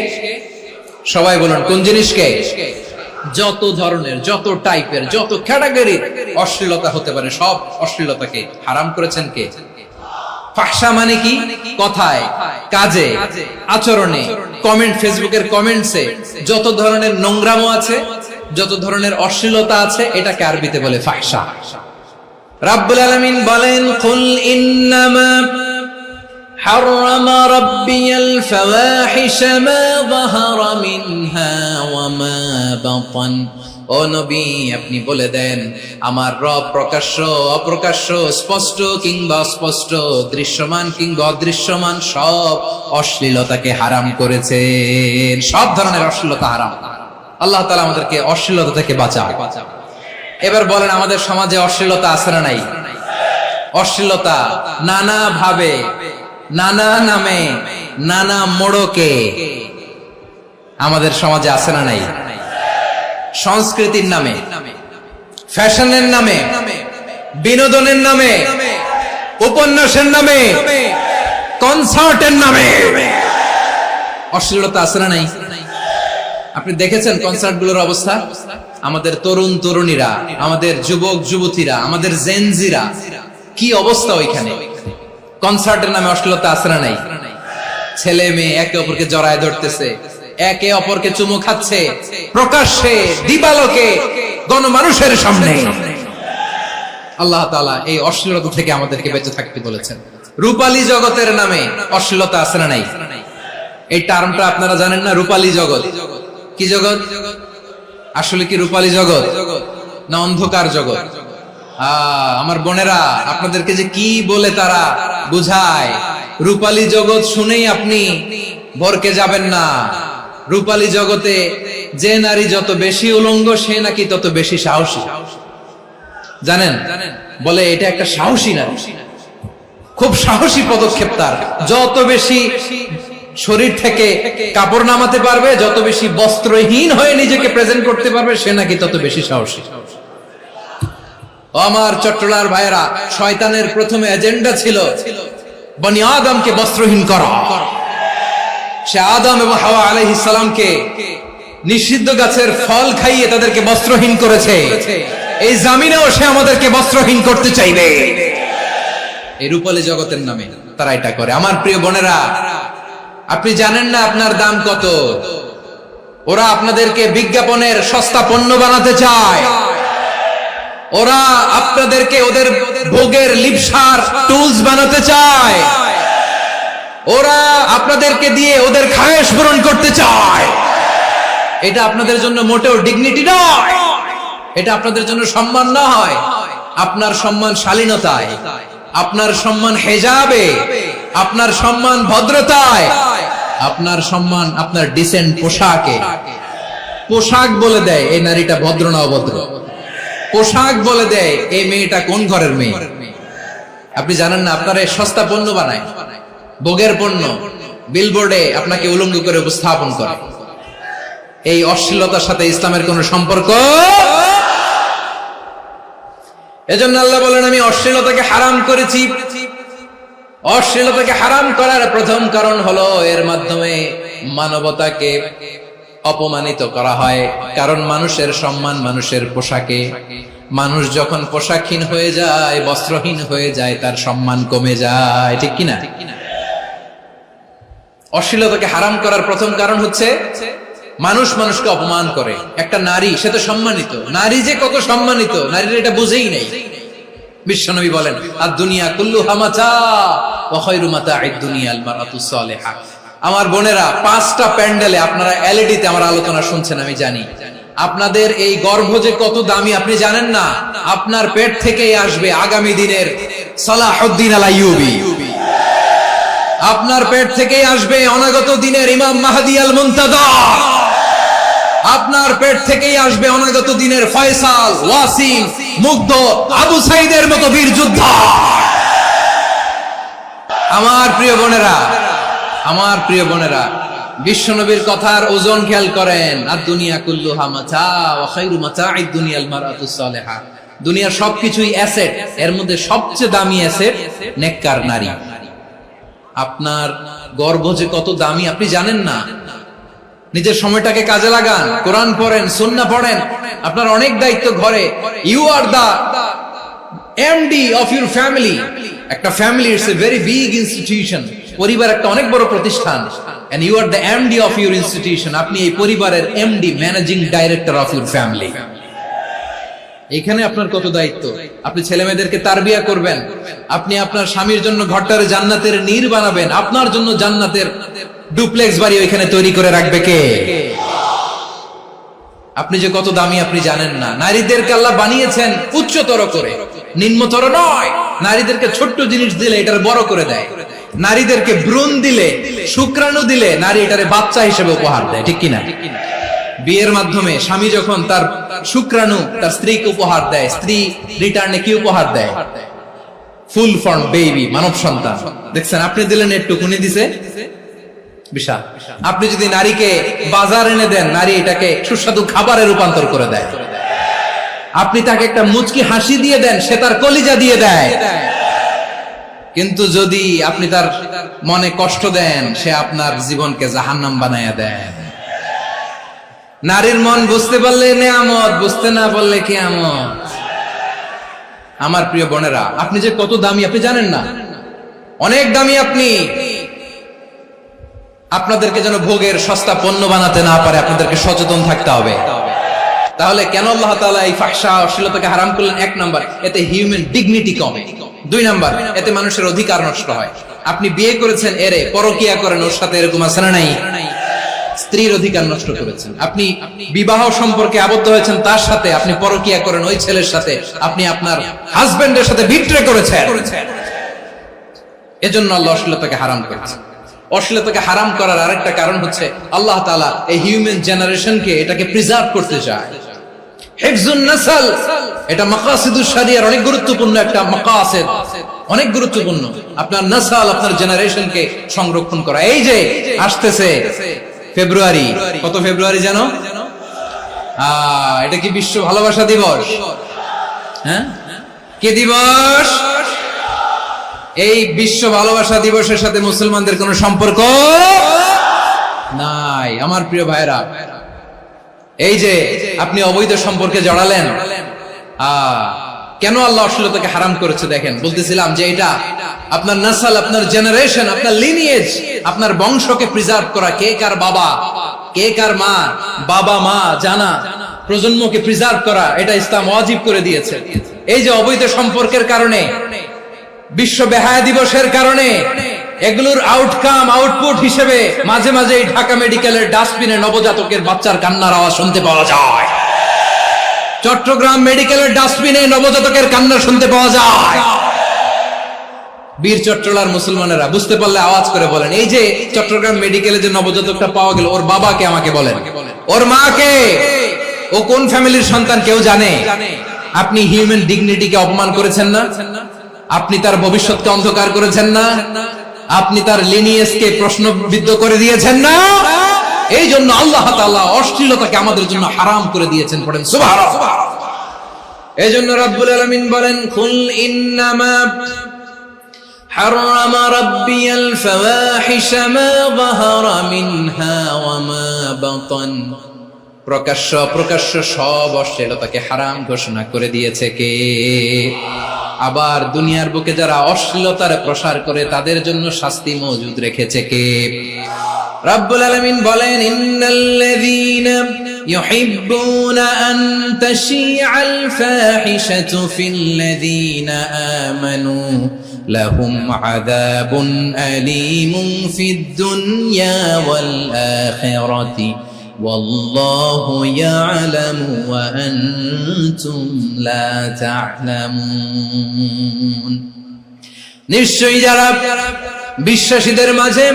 সবাই বলুন, কোন জিনিসকে? যত ধরনের, যত টাইপের, যত ক্যাটাগরির অশ্লীলতা হতে পারে সব অশ্লীলতাকে হারাম করেছেন কে? ফাহশা মানে কি? কথায়, কাজে, আচরণে, কমেন্ট, ফেসবুকের কমেন্টসে যত ধরনের নোংরামো আছে, যত ধরনের অশ্লীলতা আছে, এটাকে আরবিতে বলে ফাহশা। রাব্বুল আলামিন বলেন, কুল ইন্নামা حرم ربي الفواحش ما ظهر منها وما بطن। ও নবী, আপনি বলে দেন, আমার রব প্রকাশ্য, অপ্রকাশ্য, স্পষ্ট কিংবা অস্পষ্ট, দৃশ্যমান কিংবা অদৃশ্যমান সব অশ্লীলতাকে হারাম করেছেন। সব ধরনের অশ্লীলতা হারাম। আল্লাহ তাআলা আমাদেরকে অশ্লীলতা থেকে বাঁচায়। এবার বলেন, আমাদের সমাজে অশ্লীলতা আছে না নাই? অশ্লীলতা নানা ভাবে, নানা নামে, নানা মোড়কে আমাদের সমাজে আছে না নাই? সংস্কৃতির নামে, ফ্যাশনের নামে, বিনোদনের নামে, উপন্যাসের নামে, কনসার্টের নামে অশ্লীলতা আছে না নাই? আপনি দেখেছেন কনসার্টগুলোর অবস্থা? আমাদের তরুণ তরুণীরা, আমাদের যুবক যুবতীরা, আমাদের জেনজিরা, কি অবস্থা ওইখানে? কনসার্টের নামে অশ্লীলতা আছে না নাই? ছেলে মেয়ে একে অপরকে জড়ায় ধরতেছে, একে অপরকে চুমু খাচ্ছে, প্রকাশ্যে, দিবালোকে, গণমানুষের সামনে। আল্লাহ তাআলা এই অশ্লীলতা থেকে আমাদেরকে বেঁচে থাকতে বলেছেন। রূপালী জগতের নামে অশ্লীলতা আছে না নাই? এই টার্মটা আপনারা জানেন না? রূপালী জগৎ কি জগৎ? আসলে কি রূপালী জগৎ না অন্ধকার জগৎ? আমার বোনেরা, আপনাদেরকে যে কি বলে তারা বুঝায়, রূপালী জগৎ শুনেই আপনি ভরকে যাবেন না। রূপালী জগতে যে নারী যত বেশি উলঙ্গ, সে নাকি তত বেশি সাহসী। জানেন? বলে এটা একটা সাহসী নারী, খুব সাহসী পদক্ষেপ তার। যত বেশি শরীর থেকে কাপড় নামাতে পারবে, যত বেশি বস্ত্রহীন হয়ে নিজেকে প্রেজেন্ট করতে পারবে, সে নাকি তত বেশি সাহসী। আমার চট্টলার ভাইয়েরা, শয়তানের প্রথমে এজেন্ডা ছিল বনি আদমকে বস্ত্রহীন করা। সে আদম এবং হাওয়া আলাইহিস সালামকে নিষিদ্ধ গাছের ফল খাইয়ে তাদেরকে বস্ত্রহীন করেছে। এই জামিনেও সে আমাদেরকে বস্ত্রহীন করতে চাইবে। এই রূপালী জগতের নামে তারা এটা করে। আমার প্রিয় বোনেরা, আপনি জানেন না আপনার দাম কত? ওরা আপনাদেরকে বিজ্ঞাপনের সস্তা পণ্য বানাতে চায়। ওরা আপনাদেরকে ওদের ভোগের লিপসার টুলস বানাতে চায়। ওরা আপনাদেরকে দিয়ে ওদের খায়েশ পূরণ করতে চায়। এটা আপনাদের জন্য মোটেও ডিগনিটি নয়, এটা আপনাদের জন্য সম্মান নয়। আপনার সম্মান শালীনতায়, আপনার সম্মান হেজাবে, আপনার সম্মান ভদ্রতায়, আপনার সম্মান আপনার ডিসেন্ট পোশাকে। পোশাক বলে দেয় এই নারীটা ভদ্র না অভদ্র। পোশাক বলে দেয় এই মেয়েটা কোন ঘরের মেয়ে। আপনি জানেন না, আপনারা সস্তা পণ্য বানায়, ভোগের পণ্য, বিলবোর্ডে আপনাকে উলঙ্গ করে উপস্থাপন করে। এই অশ্লীলতার সাথে ইসলামের কোন সম্পর্ক। এজন্য আল্লাহ বলেন, আমি অশ্লীলতাকে হারাম করেছি। অশ্লীলতাকে হারাম করার প্রথম কারণ হলো এর মাধ্যমে মানবতাকে অপমানিত করা হয়। কারণ মানুষের সম্মান মানুষের পোশাকে। মানুষ যখন পোশাকহীন হয়ে যায়, বস্ত্রহীন হয়ে যায়, তার সম্মান কমে যায়, ঠিক কিনা? অশ্লীলতাকে হারাম করার প্রথম কারণ হচ্ছে মানুষ মানুষকে অপমান করে। একটা নারী, সে তো সম্মানিত, নারী যে কত সম্মানিত নারীর এটা বুঝেই নেই। বিশ্বনবী বলেন আর দুনিয়া কুল্লুহা মাতা ওয়া খায়রু মাতা'আদ দুনিয়া আল মারাতুস সালিহা। আমার বোনেরা, 5টা প্যান্ডেলে আপনারা এলইডিতে আমার আলোচনা শুনছেন, আমি জানি। আপনাদের এই গর্ভ যে কত দামি আপনি জানেন না। আপনার পেট থেকেই আসবে আগামী দিনের সালাহুদ্দিন আল আইয়ুবী, আপনার পেট থেকেই আসবে অনাগত দিনের ইমাম মাহদী আল মুনতাযর, আপনার পেট থেকেই আসবে অনাগত দিনের ফয়সাল, ওয়াসিম, মুগ্ধ, আবু সাইদের মতো বীর যোদ্ধা। আমার প্রিয় বোনেরা, আমার প্রিয় বোনেরা, বিশ্বনবীর কথার ওজন খেয়াল করেন। আর দুনিয়া কুল্লুহা মাতা ওয়া খায়রু মাতা'আদ দুনিয়া আল মারাতুস সালিহা। দুনিয়ার সবকিছুই অ্যাসেট, এর মধ্যে সবচেয়ে দামি অ্যাসেট নেককার নারী। আপনার গর্ভ যে কত দামি আপনি জানেন না। নিজের সময়টাকে কাজে লাগান, কোরআন পড়েন, সুন্নাহ পড়েন। আপনার অনেক দায়িত্ব ঘরে। You are the MD of your family. একটা family it's a very big institution. পরিবার একটা অনেক বড় প্রতিষ্ঠান। And you are the MD of your institution. আপনি এই পরিবারের MD, managing director of your family. এখানে আপনার কত দায়িত্ব। আপনি ছেলে মেয়েদেরকে তারবিয়া করবেন, আপনি আপনার স্বামীর জন্য ঘরটারে জান্নাতের নীর বানাবেন, আপনার জন্য জান্নাতের ডুপ্লেক্স বাড়ি ওইখানে তৈরি করে রাখবে কে? আপনি যে কত দামি আপনি জানেন না। নারীদেরকে আল্লাহ বানিয়েছেন উচ্চতর করে, নিম্নতর নয়। নারীদেরকে ছোট্ট জিনিস দিলে এটার বড় করে দেয়। নারীদেরকে ভ্রূণ দিলে, শুক্রাণু দিলে নারী এটারে বাচ্চা হিসেবে উপহার দেয়, ঠিক কিনা? বিয়ের মাধ্যমে স্বামী যখন তার শুক্রাণু তার স্ত্রীকে উপহার দেয়, স্ত্রী রিটার্নে কি উপহার দেয়? ফুল ফর্ম বেবি, মানব সন্তান। দেখছেন, আপনি দিলেন একটু, কুনি দিছে বিশাল। আপনি যদি নারীকে বাজার এনে দেন, নারী এটাকে সুস্বাদু খাবারে রূপান্তর করে দেয়। আপনি তাকে একটা মুচকি হাসি দিয়ে দেন, সে তার কলিজা দিয়ে দেয়। কিন্তু যদি আপনি তার মনে কষ্ট দেন, সে আপনার জীবনকে জাহান্নাম বানায়া দেয়। নারীর মন বুঝতে পারলে নেয়ামত, বুঝতে না পারলে কিয়ামত। আমার প্রিয় বোনেরা, আপনি যে কত দামি আপনি জানেন না। অনেক দামি আপনি। আপনাদেরকে যেন ভোগের সস্তা পণ্য বানাতে না পারে, আপনাদেরকে সচেতন থাকতে হবে। তাহলে কেন আল্লাহ তাআলা এই ফাহশা অশ্লীলতাকে হারাম করলেন? 1 নাম্বার, এতে হিউম্যান ডিগনিটি কমে। 2 নাম্বার, এতে মানুষের অধিকার নষ্ট হয়। আপনি বিয়ে করেছেন, এরে পরকিয়া করেন, ওর সাথে এরকম আছে না নাই? স্ত্রীর অধিকার নষ্ট করেছেন। আপনি বিবাহ সম্পর্কে আবদ্ধ হয়েছেন তার সাথে, আপনি পরকিয়া করেন ওই ছেলের সাথে, আপনি আপনার হাজবেন্ডের সাথে বিট্রে করেছেন। এজন্য আল্লাহ অশ্লীলতাকে হারাম করেছেন। অশ্লীলতাকে হারাম করার আরেকটা কারণ হচ্ছে আল্লাহ তাআলা এই হিউম্যান জেনারেশনকে এটাকে প্রিজার্ভ করতে চায়। হিফজুন নাসল, এটা মাকাসিদুশ শরিয়ার অনেক গুরুত্বপূর্ণ একটা মাকাসিদ, অনেক গুরুত্বপূর্ণ। আপনার নাসল, আপনার জেনারেশনকে সংরক্ষণ করা। এই যে আসতেছে ফেব্রুয়ারি, কত ফেব্রুয়ারি জানো? এটা কি বিশ্ব ভালোবাসা দিবস? হ্যাঁ, কি দিবস? এই বিশ্ব ভালোবাসা দিবসের সাথে মুসলমানদের কোনো সম্পর্ক নাই। আমার প্রিয় ভাইরা, এই যে আপনি অবৈধ সম্পর্কে জড়ালেন, কেন আল্লাহ অশ্লীলতাকে হারাম করেছে দেখেন। বলতেছিলাম যে এটা আপনার নাসল, আপনার জেনারেশন, আপনার লিনিয়েজ, আপনার বংশকে প্রিজার্ভ করা। কে কার বাবা, কে কার মা, বাবা মা জানা, প্রজন্মকে প্রিজার্ভ করা, এটা ইসলাম ওয়াজিব করে দিয়েছে। এই যে অবৈধ সম্পর্কের কারণে, বিশ্ব বেহায়া দিবসের কারণে, এগুলোর আউটকাম, আউটপুট হিসেবে মাঝে মাঝে এই ঢাকা মেডিকেলের ডাস্টবিনে নবজাতকের বাচ্চার কান্নার আওয়াজ শুনতে পাওয়া যায়। চট্টগ্রাম মেডিকেলের ডাস্টবিনে নবজাতকের কান্না শুনতে পাওয়া যায়। বীর চট্টলার মুসলমানেরা বুঝতে পারলে আওয়াজ করে বলেন, এই যে চট্টগ্রাম মেডিকেলে যে নবজাতকটা পাওয়া গেল, ওর বাবাকে আমাকে বলেন, ওর মাকে, ও কোন ফ্যামিলির সন্তান কেউ জানে? আপনি হিউম্যান ডিগনিটিকে অপমান করেছেন না? আপনি তার ভবিষ্যৎকে অন্ধকার করেছেন না? আপনি তার লিনিয়েজকে প্রশ্নবিদ্ধ করে দিয়েছেন না? এই জন্য আল্লাহ তাআলা অশ্লীলতাকে আমাদের জন্য হারাম করে দিয়েছেন। পড়েন সুবহানাল্লাহ। এই জন্য রব্বুল আলামিন বলেন, কুল ইন্নামা حرم ربي الفواحش ما ظهر منها وما بطن। প্রকাশ্য সব অশ্লীলতাকে হারাম ঘোষণা করে দিয়েছে কে? আবার দুনিয়ার বুকে যারা অশ্লীলতার প্রসার করে তাদের জন্য শাস্তি মজুদ রেখেছে কে? রব্বুল আলামিন বলেন, ইন্নাল্লাযীনা ইউহিব্বুনা আন তাশিআল ফাহিশাতু ফিল্লাযীনা আমানু লাহুম আযাবুন আলীমুন ফিদ দুনিয়া ওয়াল আখিরাতি ওয়াল্লাহু ইয়ালামু ওয়া আনতুম লা তা'লামুন। নিশ্চয়ই যারা বিশ্বাসীদের মাঝে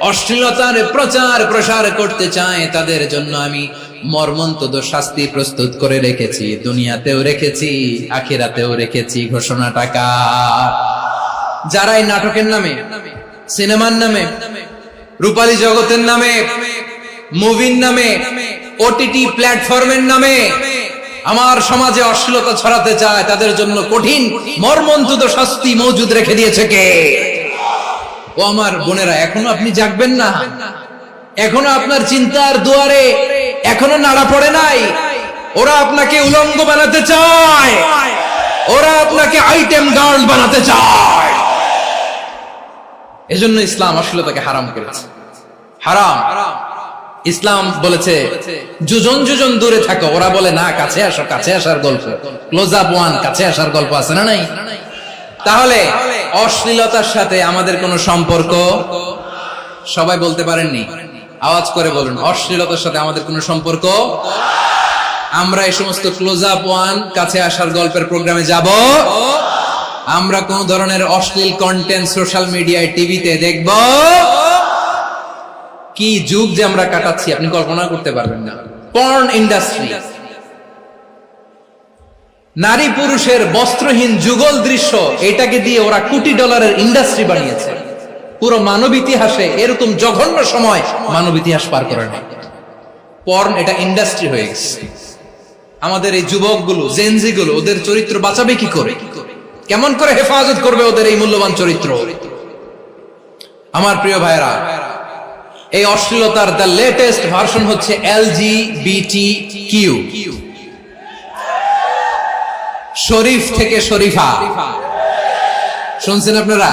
অশ্লীলতার প্রচার প্রসার করতে চায় তাদের জন্য আমি মর্মন্তুদ শাস্তি প্রস্তুত করে রেখেছি, দুনিয়াতেও রেখেছি, আখিরাতেও রেখেছি। ঘোষণাটা কার? যারা এই নাটকের নামে, সিনেমার নামে, রূপালী জগতের নামে, মুভির নামে, ওটিটি প্ল্যাটফর্মের নামে আমার সমাজে অশ্লীলতা ছড়াতে চায় তাদের জন্য কঠিন মর্মন্তুদ শাস্তি মজুদ রেখে দিয়েছে কে? ও আমার বোনেরা, এখনো আপনি জাগবেন না? এখনো আপনার চিন্তার দুয়ারে এখনো নাড়া পড়ে নাই? ওরা আপনাকে উলঙ্গ বানাতে চায়, ওরা আপনাকে আইটেম গার্ল বানাতে চায়। এজন্য ইসলাম অশ্লীলতাকে হারাম করেছে। হারাম। ইসলাম বলেছে যোজন যোজন দূরে থাকো, ওরা বলে না কাছে আসো, কাছে আসার গল্প, ক্লোজ আপ ওয়ান, কাছে আসার গল্প আছে না নাই? তাহলে অশ্লীলতার সাথে আমাদের কোনো সম্পর্ক? সবাই বলতে পারেননি, আওয়াজ করে বলুন, অশ্লীলতার সাথে আমাদের কোনো সম্পর্ক? আমরা এই সমস্ত ক্লোজ আপ ওয়ান, কাছে আসার গল্পের প্রোগ্রামে যাব? আমরা কোন ধরনের অশ্লীল কন্টেন্ট সোশ্যাল মিডিয়ায়, টিভিতে দেখব? কি যুগ যে আমরা কাটাচ্ছি আপনি কল্পনা করতে পারবেন না। পর্ন ইন্ডাস্ট্রি, নারী পুরুষের বস্ত্রহীন যুগল দৃশ্য, এটাকে দিয়ে ওরা কোটি ডলারের ইন্ডাস্ট্রি বানিয়েছে। পুরো মানব ইতিহাসে এরকম জঘন্য সময় মানব ইতিহাস পার করে না। পর্ন এটা ইন্ডাস্ট্রি হয়ে গেছে। আমাদের এই যুবকগুলো, জেনজি গুলো, ওদের চরিত্র বাঁচাবে কি করে? কেমন করে হেফাজত করবে ওদের এই মূল্যবান চরিত্র? আমার প্রিয় ভাইরা, এই অশ্লীলতার দ্য লেটেস্ট ভার্সন হচ্ছে LGBTQ, শরীফ থেকে শরীফা। শুনছেন আপনারা?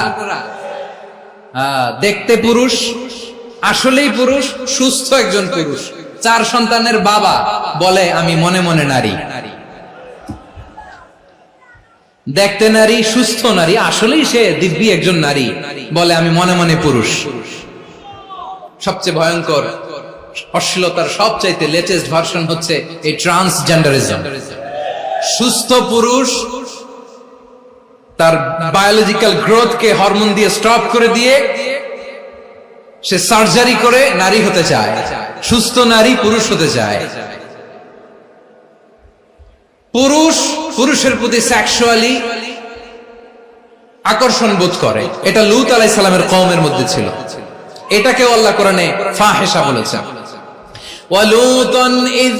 দেখতে পুরুষ, আসলেই পুরুষ, সুস্থ একজন পুরুষ, 4 সন্তানের বাবা, বলে আমি মনে মনে নারী। দেখতে নারী, সুস্থ নারী, আসলেই সে দিব্যি একজন নারী, বলে আমি মনে মনে পুরুষ। সবচেয়ে ভয়ঙ্কর অশ্লীলতার সবচাইতে লেটেস্ট ভার্সন হচ্ছে এই ট্রান্সজেন্ডারিজম। সুস্থ পুরুষ তার বায়োলজিক্যাল গ্রোথকে হরমোন দিয়ে স্টপ করে দিয়ে সে সার্জারি করে নারী হতে চায়, সুস্থ নারী পুরুষ হতে চায়। পুরুষ পুরুষের প্রতি সেক্সুয়ালি আকর্ষণ বোধ করে, এটা লূত আলাইহিস সালামের কওমের মধ্যে ছিল। এটাকেও আল্লাহ কোরআনে ফাহিশা বলেছেন। ওয়ালুতান ইয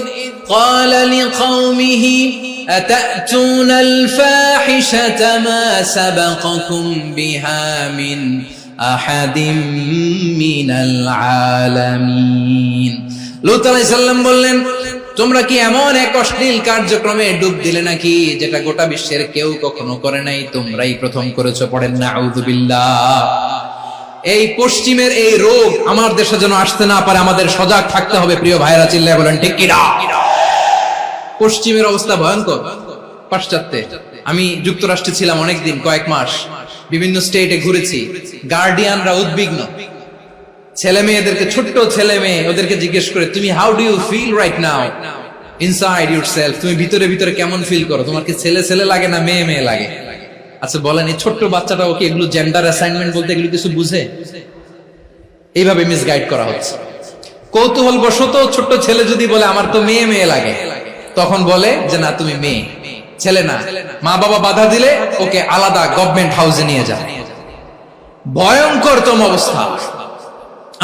قال لقومه أتأتون الفاحشة ما سبقكم بها من أحد من العالمين। লূত আলাইহিস সালাম বললেন, তোমরা কি এমন এক অশ্লীল কার্যক্রমে ডুব দিলে নাকি যেটা গোটা বিশ্বের কেউ কখনো করে নাই, তোমরাই প্রথম করেছো? পড়েন নাউযু বিল্লাহ। এই পশ্চিমের এই রোগ আমার দেশে যেন আসতে না পারে, আমাদের সজাগ থাকতে হবে। প্রিয় ভাইরা, চিল্লায় বলেন ঠিক কিনা? পশ্চিমের অবস্থা ভয়ঙ্কর। পাশ্চাত্যে, আমি যুক্তরাষ্ট্রে ছিলাম অনেকদিন, কয়েক মাস, বিভিন্ন স্টেটে ঘুরেছি। গার্ডিয়ানরা উদ্বিগ্ন, ছেলে মেয়েদেরকে, ছোট্ট ছেলে মেয়ে, ওদেরকে জিজ্ঞেস করে, তুমি how do you feel right now inside yourself? তুমি ভিতরে ভিতরে কেমন ফিল করো? তোমার কি ছেলে ছেলে লাগে না মেয়ে মেয়ে লাগে? আচ্ছা বলেন, এই ছোট্ট বাচ্চাটা ওকে এগুলো জেন্ডার অ্যাসাইনমেন্ট বলতে এগুলো কিছু বুঝে? এইভাবে মিসগাইড করা হচ্ছে। কৌতূহল বশত ছোট্ট ছেলে যদি বলে আমার তো মেয়ে মেয়ে লাগে, তখন বলে যে না তুমি মেয়ে, ছেলে না। মা বাবা বাধা দিলে ওকে আলাদা গভর্নমেন্ট হাউসে নিয়ে যায়। ভয়ঙ্করতম অবস্থা।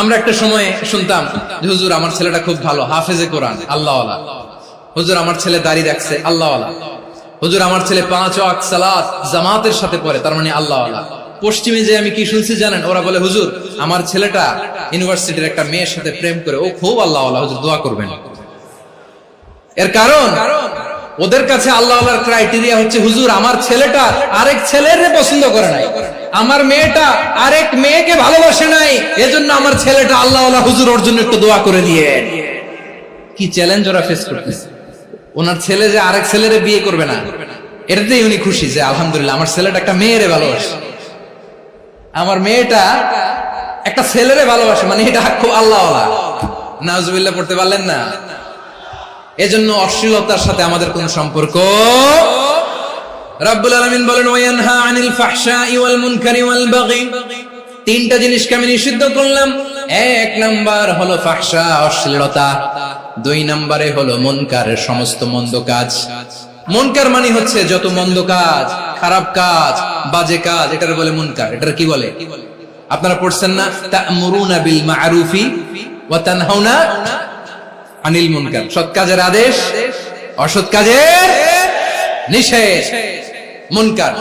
আমরা একটা সময় শুনতাম যে হুজুর আমার ছেলেটা খুব ভালো, হাফেজে কোরআন, আল্লাহওয়ালা। হুজুর আমার ছেলে দাড়ি রাখছে, আল্লাহওয়ালা। হুজুর আমার ছেলে 5 ওয়াক্ত সালাত জামাতের সাথে পড়ে, তার মানে আল্লাহওয়ালা। পশ্চিমে যে আমি কি শুনছি জানেন? ওরা বলে হুজুর আমার ছেলেটা ইউনিভার্সিটির একটা মেয়ের সাথে প্রেম করে, ও খুব আল্লাহওয়ালা, হুজুর দোয়া করবেন। এর কারণ ওদের কাছে আল্লাহ আল্লাহর ক্রাইটেরিয়া হচ্ছে হুজুর আমার ছেলেটা আরেক ছেলের পছন্দ করে নাই, আমার মেয়েটা আরেক মেয়েকে ভালোবাসে নাই, এজন্য আমার ছেলেটা আল্লাহ আল্লাহ হুজুর ওর জন্য একটু দোয়া করে দিয়ে। কি চ্যালেঞ্জ ওরা ফেস করতেছে। ওনার ছেলে যে আরেক ছেলেরে বিয়ে করবে না, এটাতেই উনি খুশি যে আলহামদুলিল্লাহ আমার ছেলেটা একটা মেয়েরে ভালোবাসে, আমার মেয়েটা একটা ছেলেরে ভালোবাসে, মানে এটা খুব আল্লাহ আল্লাহ। নাউজুবিল্লাহ পড়তে পারলেন না? এজন্য অশ্লীলতার সাথে আমাদের কোন সম্পর্ক। রাব্বুল আলামিন বলেন ওয়ায়ানহা আনিল ফাহশাই ওয়াল মুনকারি ওয়াল বাগি, তিনটা জিনিসকে আমি নিষিদ্ধ করলাম। এক নাম্বার হলো ফাহশা, অশ্লীলতা। দুই নম্বরে হলো মুনকার, সমস্ত মন্দ কাজ। মুনকার মানে হচ্ছে যত মন্দ কাজ, খারাপ কাজ, বাজে কাজ, এটার বলে মুনকার। এটার কি বলে? আপনারা পড়ছেন না তা'মুরুনা বিল মা'রুফি ওয়া তানহাউনা আনিল মুনকার, সৎ কাজের আদেশ, অসৎ কাজের নিষেধ। মুনকার,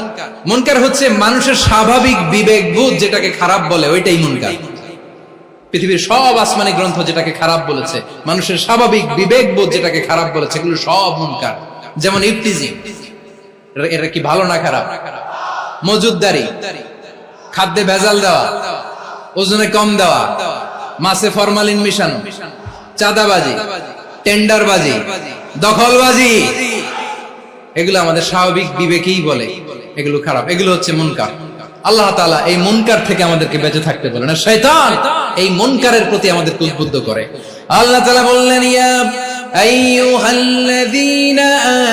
মুনকার হচ্ছে মানুষের স্বাভাবিক বিবেকবোধ যেটাকে খারাপ বলে, ওইটাই মুনকার। পৃথিবীর সব আসমানি গ্রন্থ যেটাকে খারাপ বলেছে, মানুষের স্বাভাবিক বিবেকবোধ যেটাকে খারাপ বলেছে, এগুলো সব মুনকার। যেমন ইফতিজিং, এটা কি ভালো না খারাপ? মজুদদারি, খাদ্যে ভেজাল দেওয়া, ওজনে কম দেওয়া, মাছে ফরমালিন মিশানো, চাঁদাবাজি, টেন্ডারবাজি, দখলবাজি, এগুলো আমাদের স্বাভাবিক বিবেকেই বলে এগুলো খারাপ, এগুলো হচ্ছে মুনকার। আল্লাহ তাআলা এই মুনকার থেকে আমাদেরকে বেঁচে থাকতে বলেন, আর শয়তান এই মুনকারের প্রতি আমাদেরকে উদ্বুদ্ধ করে। আল্লাহ তাআলা বললেন ইয়া আইয়ুহাল্লাযীনা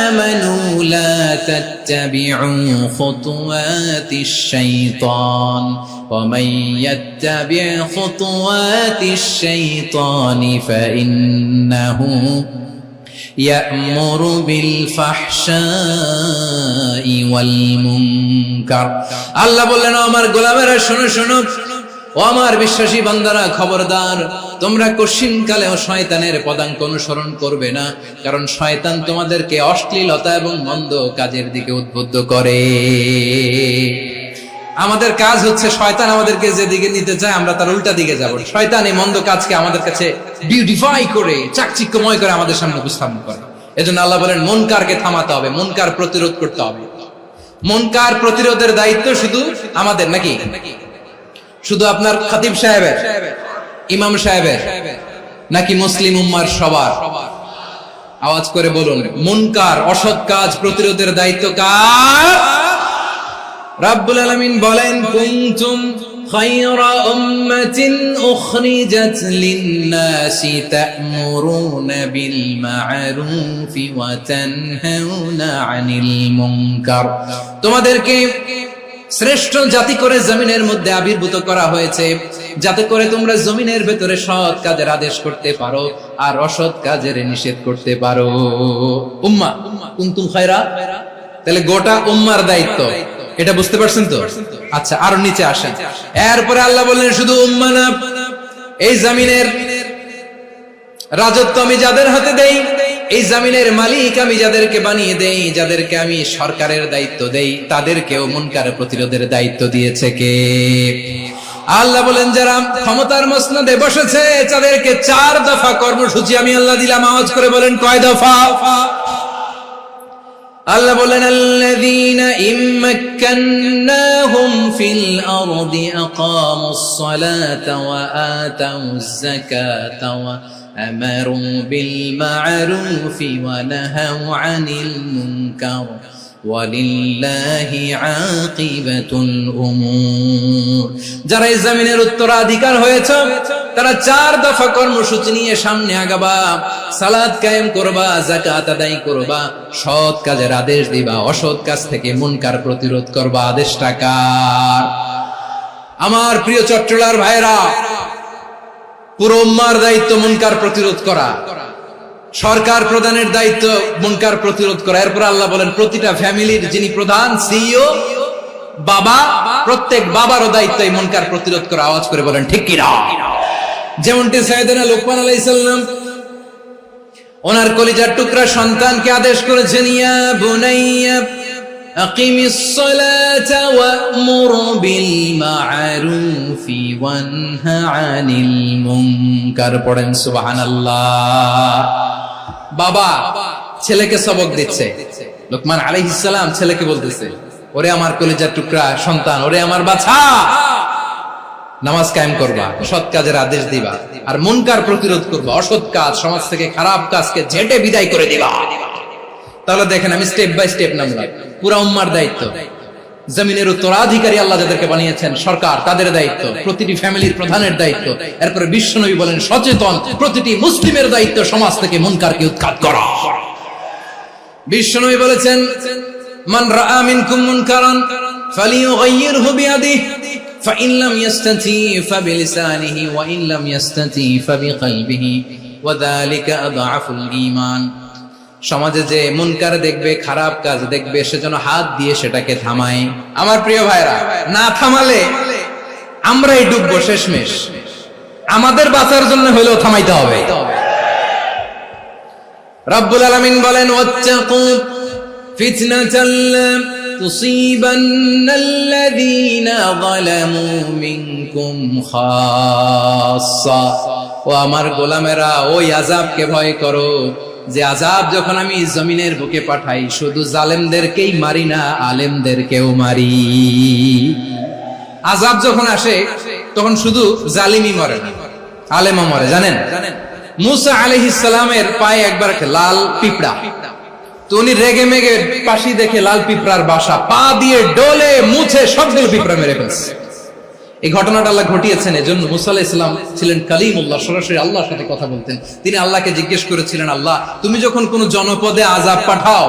আমানু লা তাত্তাবিউ খুতুওয়াতিশ শাইতান ওয়া মান ইয়াত্তাবি' খুতুওয়াতিশ শাইতানি ফাইন্নাহু ইয়া'মুরু বিল ফাহশাই ওয়াল মুনকার। আল্লাহ বললেন আমার গোলামেরা শোনো শোনো, ও আমার বিশ্বাসী বান্দারা খবরদার, তোমরা কশিনকালেও শয়তানের পদাঙ্ক অনুসরণ করবে না, কারণ শয়তান তোমাদেরকে অশ্লীলতা এবং মন্দ কাজের দিকে উদ্বুদ্ধ করে। আমাদের কাজ হচ্ছে শয়তান আমাদেরকে যেদিকে নিতে চায় আমরা তার উল্টা দিকে যাব। শয়তান এই মন্দ কাজকে আমাদের কাছে বিউটিফাই করে, চাকচিক্যময় করে আমাদের সামনে উপস্থাপন করে। এজন্য আল্লাহ বলেন মুনকারকে থামাতে হবে, মুনকার প্রতিরোধ করতে হবে। মুনকার প্রতিরোধের দায়িত্ব শুধু আমাদের নাকি? শুধু আপনার খতিব সাহেবের, ইমাম সাহেবের, নাকি মুসলিম উম্মার সবার? আওয়াজ করে বলুন, মুনকার অসৎ কাজ প্রতিরোধের দায়িত্ব কার? রাব্বুল আলামিন বলেন কুনতুম খায়রা উম্মাতিন উখরিজাত লিন-নাসি তা'মুরুনা বিল মা'রুফি ওয়া তানহাউনা আনিল মুনকার। তোমাদেরকে শ্রেষ্ঠ জাতি করে জমিনের মধ্যে আবির্ভূত করা হয়েছে, যাতে করে তোমরা জমিনের ভেতরে সৎ কাজের আদেশ করতে পারো আর অসৎ কাজের নিষেধ করতে পারো। উম্মাহ কুনতুম খায়রা, তাহলে গোটা উম্মার দায়িত্ব, এটা বুঝতে পারছেন তো? আচ্ছা, আর নিচে আসেন। এরপরে আল্লাহ বললেন শুধু উম্মাহ না, এই জমিনের রাজত্ব আমি যাদের হাতে দেই, এই জমিনের মালিক আমি যাদেরকে বানিয়ে দেই, যাদেরকে আমি সরকারের দায়িত্ব দেই, তাদেরকেও মুনকার প্রতিরোধের দায়িত্ব দিয়েছে কে? আল্লাহ বলেন যারা ক্ষমতার মসনদে বসেছে তাদেরকে 4 দফা কর্মসূচি আমি আল্লাহ দিলাম। আওয়াজ করে বলেন কয় দফা? আল্লাহ বলেন আল্লাযীনা ইম্মাক্কান্নাহুম ফিল আরদি আকামুস সালাতা ওয়া আতাউজ যাকাতা ওয়া আমারু বিল মা'রুফি ওয়া নাহাউ আনিল মুনকার ওয়ালিল্লাহি আকিবাতুল উমুর। যারা এই জমিনের উত্তরাধিকার হয়েছে তারা 4 দফা কর্মসূচি নিয়ে সামনে আগাবা। সালাত কায়েম করবা, যাকাত আদায় করবা, সৎ কাজের আদেশ দিবা, অসৎ কাজ থেকে মুনকার প্রতিরোধ করবা। আদেশটা কার? আমার প্রিয় চট্টলার ভাইরা, পুরো উম্মার দায়িত্ব মুনকার প্রতিরোধ করা, সরকার প্রধানের দায়িত্ব মুনকার প্রতিরোধ করা। এরপর আল্লাহ বলেন প্রতিটা ফ্যামিলির যিনি প্রধান সিইও বাবা, প্রত্যেক বাবারও দায়িত্ব এই মুনকার প্রতিরোধ করা। আওয়াজ করে বলেন ঠিক কি না? যেমনটি সাইয়েদনা লুকমান আলাইহিস সালাম ওনার কলিজার টুকরা সন্তানকে আদেশ করেছেন, ইয়া বুনাইয়া আকিমিস সালাতা ওয়া'মুর বিল মা'রুফি ওয়ানহা আনিল মুনকার। পড়েন সুবহানাল্লাহ। বাবা ছেলেকে সবক দিচ্ছে। লোকমান আলাইহিস সালাম ছেলেকে বলতেছে, ওরে আমার কলিজার টুকরা সন্তান, ওরে আমার বাছা, নামাজ কায়েম করবা, সৎ কাজের আদেশ দিবা, আর মুনকার প্রতিরোধ করবা, অসৎ কাজ, সমাজ থেকে খারাপ কাজকে ঝেঁটে বিদায় করে দিবা। তাহলে দেখেন, আমি স্টেপ বাই স্টেপ নামলাম। পুরা উম্মার দায়িত্ব, জমিনের উত্তরাধিকারী আল্লাহ যাদেরকে বানিয়েছেন, সরকার, তাদের দায়িত্ব, প্রতিটি ফ্যামিলির প্রধানের দায়িত্ব, এরপরে বিশ্বনবী বলেন সচেতন প্রতিটি মুসলিমের দায়িত্ব সমাজ থেকে মুনকারকে উৎখাত করা। বিশ্বনবী বলেছেন, মান রাআ মিনকুম মুনকারান ফালিয়ুগাইয়িরহু বিয়াদিহি ফাইন লাম ইয়াসতাতি ফাবিলিসানিহি ওয়া ইন লাম ইয়াসতাতি ফাবিকলবিহি ওয়া যালিকা আযআফুল ঈমান। সমাজে যে মুনকার দেখবে, খারাপ কাজ দেখবে, সেজন্য হাত দিয়ে সেটাকে থামায়। আমার প্রিয় ভাইরা, না থামালে আমরাই ডুববো শেষমেশ। আমাদের বাঁচার জন্য হলেও থামাইতে হবে। রব্বুল আলামিন বলেন, ওয়াত্তাকু ফিতনাতাল লা তুসিবান্নাল্লাযীনা যালামু মিনকুম খাসসা। ও আমার গোলামেরা, ওই আযাবকে ভয় করো যে আযাব যখন আমি জমিনের বুকে পাঠাই, শুধু জালেমদেরকেই মারি না, আলেমদেরকেও মারি। আযাব যখন আসে তখন শুধু জালিমই মরে না, আলেমও মরে। জানেন, মুসা আলাইহিস সালামের পায়ে একবার লাল পিঁপড়া, তো উনি রেগে মেগে পাশি দেখে লাল পিঁপড়ার বাসা, পা দিয়ে ডলে মুছে সবগুলো পিঁপড়া মেরে ফেলছে। এই ঘটনাটা আল্লাহ ঘটিয়েছেন এজন্য। মুসা আলাইহিস সালাম ছিলেন কালিমুল্লাহ, সরাসরি আল্লাহর সাথে কথা বলতেন। তিনি আল্লাহকে জিজ্ঞেস করেছিলেন, আল্লাহ, তুমি যখন কোন জনপদে আযাব পাঠাও,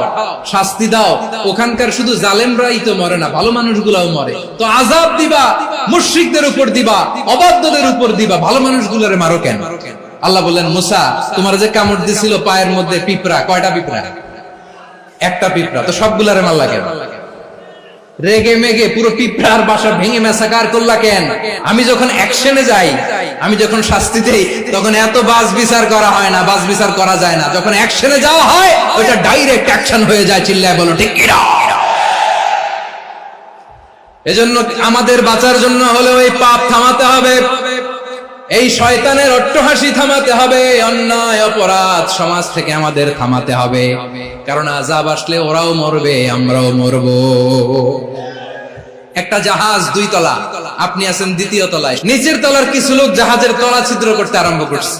শাস্তি দাও, ওখানকার শুধু জালেমরাই তো মরে না, ভালো মানুষগুলাও মরে, তো আযাব দিবা মুশরিকদের উপর দিবা, অবাধ্যদের উপর দিবা, ভালো মানুষগুলোরে মারো কেন? আল্লাহ বললেন, মুসা, তোমার যে কামড় দিছিল পায়ের মধ্যে পিঁপড়া, কয়টা পিঁপড়া? একটা পিঁপড়া, তো সবগুলারে মারলা কেন? রেগে মেগে পুরো পিঁপড়ার বাসা ভেঙে মেসাকার করলা কেন? আমি যখন অ্যাকশনে যাই, আমি যখন শাস্তি দেই, তখন এত বাস বিচার করা হয় না, বাস বিচার করা যায় না। যখন অ্যাকশনে যাওয়া হয়, ওইটা ডাইরেক্ট অ্যাকশন হয়ে যায়। চিল্লায় বলো ঠিক কিনা? এজন্য আমাদের বাঁচার জন্য হলেও এই পাপ থামাতে হবে, এই শয়তানের অট্টহাসি থামাতে হবে, অন্যায় অপরাধ সমাজ থেকে আমাদের থামাতে হবে। কারণ আযাব আসলে ওরাও মরবে, আমরাও মরব। একটা জাহাজ 2 তলা, আপনি আছেন 2য় তলায়, নিচের তলার কিছু লোক জাহাজের তলা ছিদ্র করতে আরম্ভ করছে।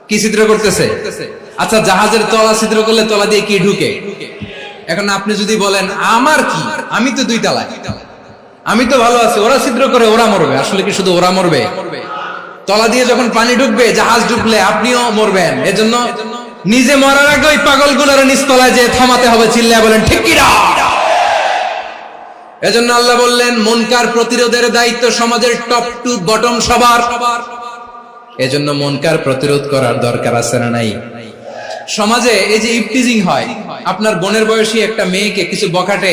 কি ছিদ্র করতেছে? আচ্ছা, জাহাজের তলা ছিদ্র করলে তলা দিয়ে কি ঢুকে? এখন আপনি যদি বলেন, আমার কি, আমি তো 2 তলায়, আমি তো ভালো আছি, ওরা ছিদ্র করে ওরা মরবে। আসলে কি শুধু ওরা মরবে? তলা দিয়ে যখন পানি ঢুকবে, জাহাজ ঢুকলে আপনিও মরবেন। এজন্য নিজে মরার আগে ওই পাগলগুলোর নিচতলায় যে থামাতে হবে। চিল্লায় বলেন ঠিক কি না? এজন্য আল্লাহ বললেন, মুনকার প্রতিরোধের দায়িত্ব সমাজের টপ টু বটম সবার। এজন্য মুনকার প্রতিরোধ করার দরকার আছে না নাই? সমাজে এই যে ইফটিজিং হয়, আপনার বোনের বয়সী একটা মেয়েকে কিছু বখাটে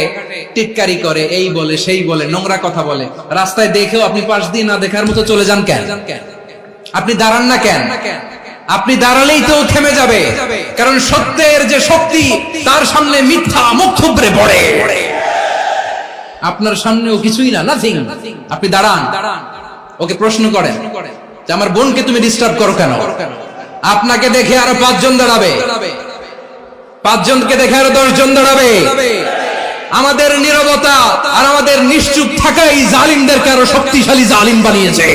টিটকারি করে, এই বলে সেই বলে, নোংরা কথা বলে, রাস্তায় দেখেও আপনি পাশ দিয়ে না দেখার মতো চলে যান কেন? আপনি দাঁড়ান না কেন? আপনি দাঁড়ালেই তো থেমে যাবে, কারণ সত্যের যে শক্তি, তার সামনে মিথ্যা মুখ থুবড়ে পড়ে। আপনার সামনেও কিছুই না, নাথিং। আপনি দাঁড়ান, ওকে প্রশ্ন করেন যে আমার বোনকে তুমি ডিস্টার্ব করো কেন? আপনাকে দেখে আরো 5 জন দাঁড়াবে, 5 জনকে দেখে আরো 10 জন দাঁড়াবে। আমাদের নীরবতা আর আমাদের নিশ্চুপ থাকাই জালিমদেরকে আরো শক্তিশালী জালিম বানিয়েছে।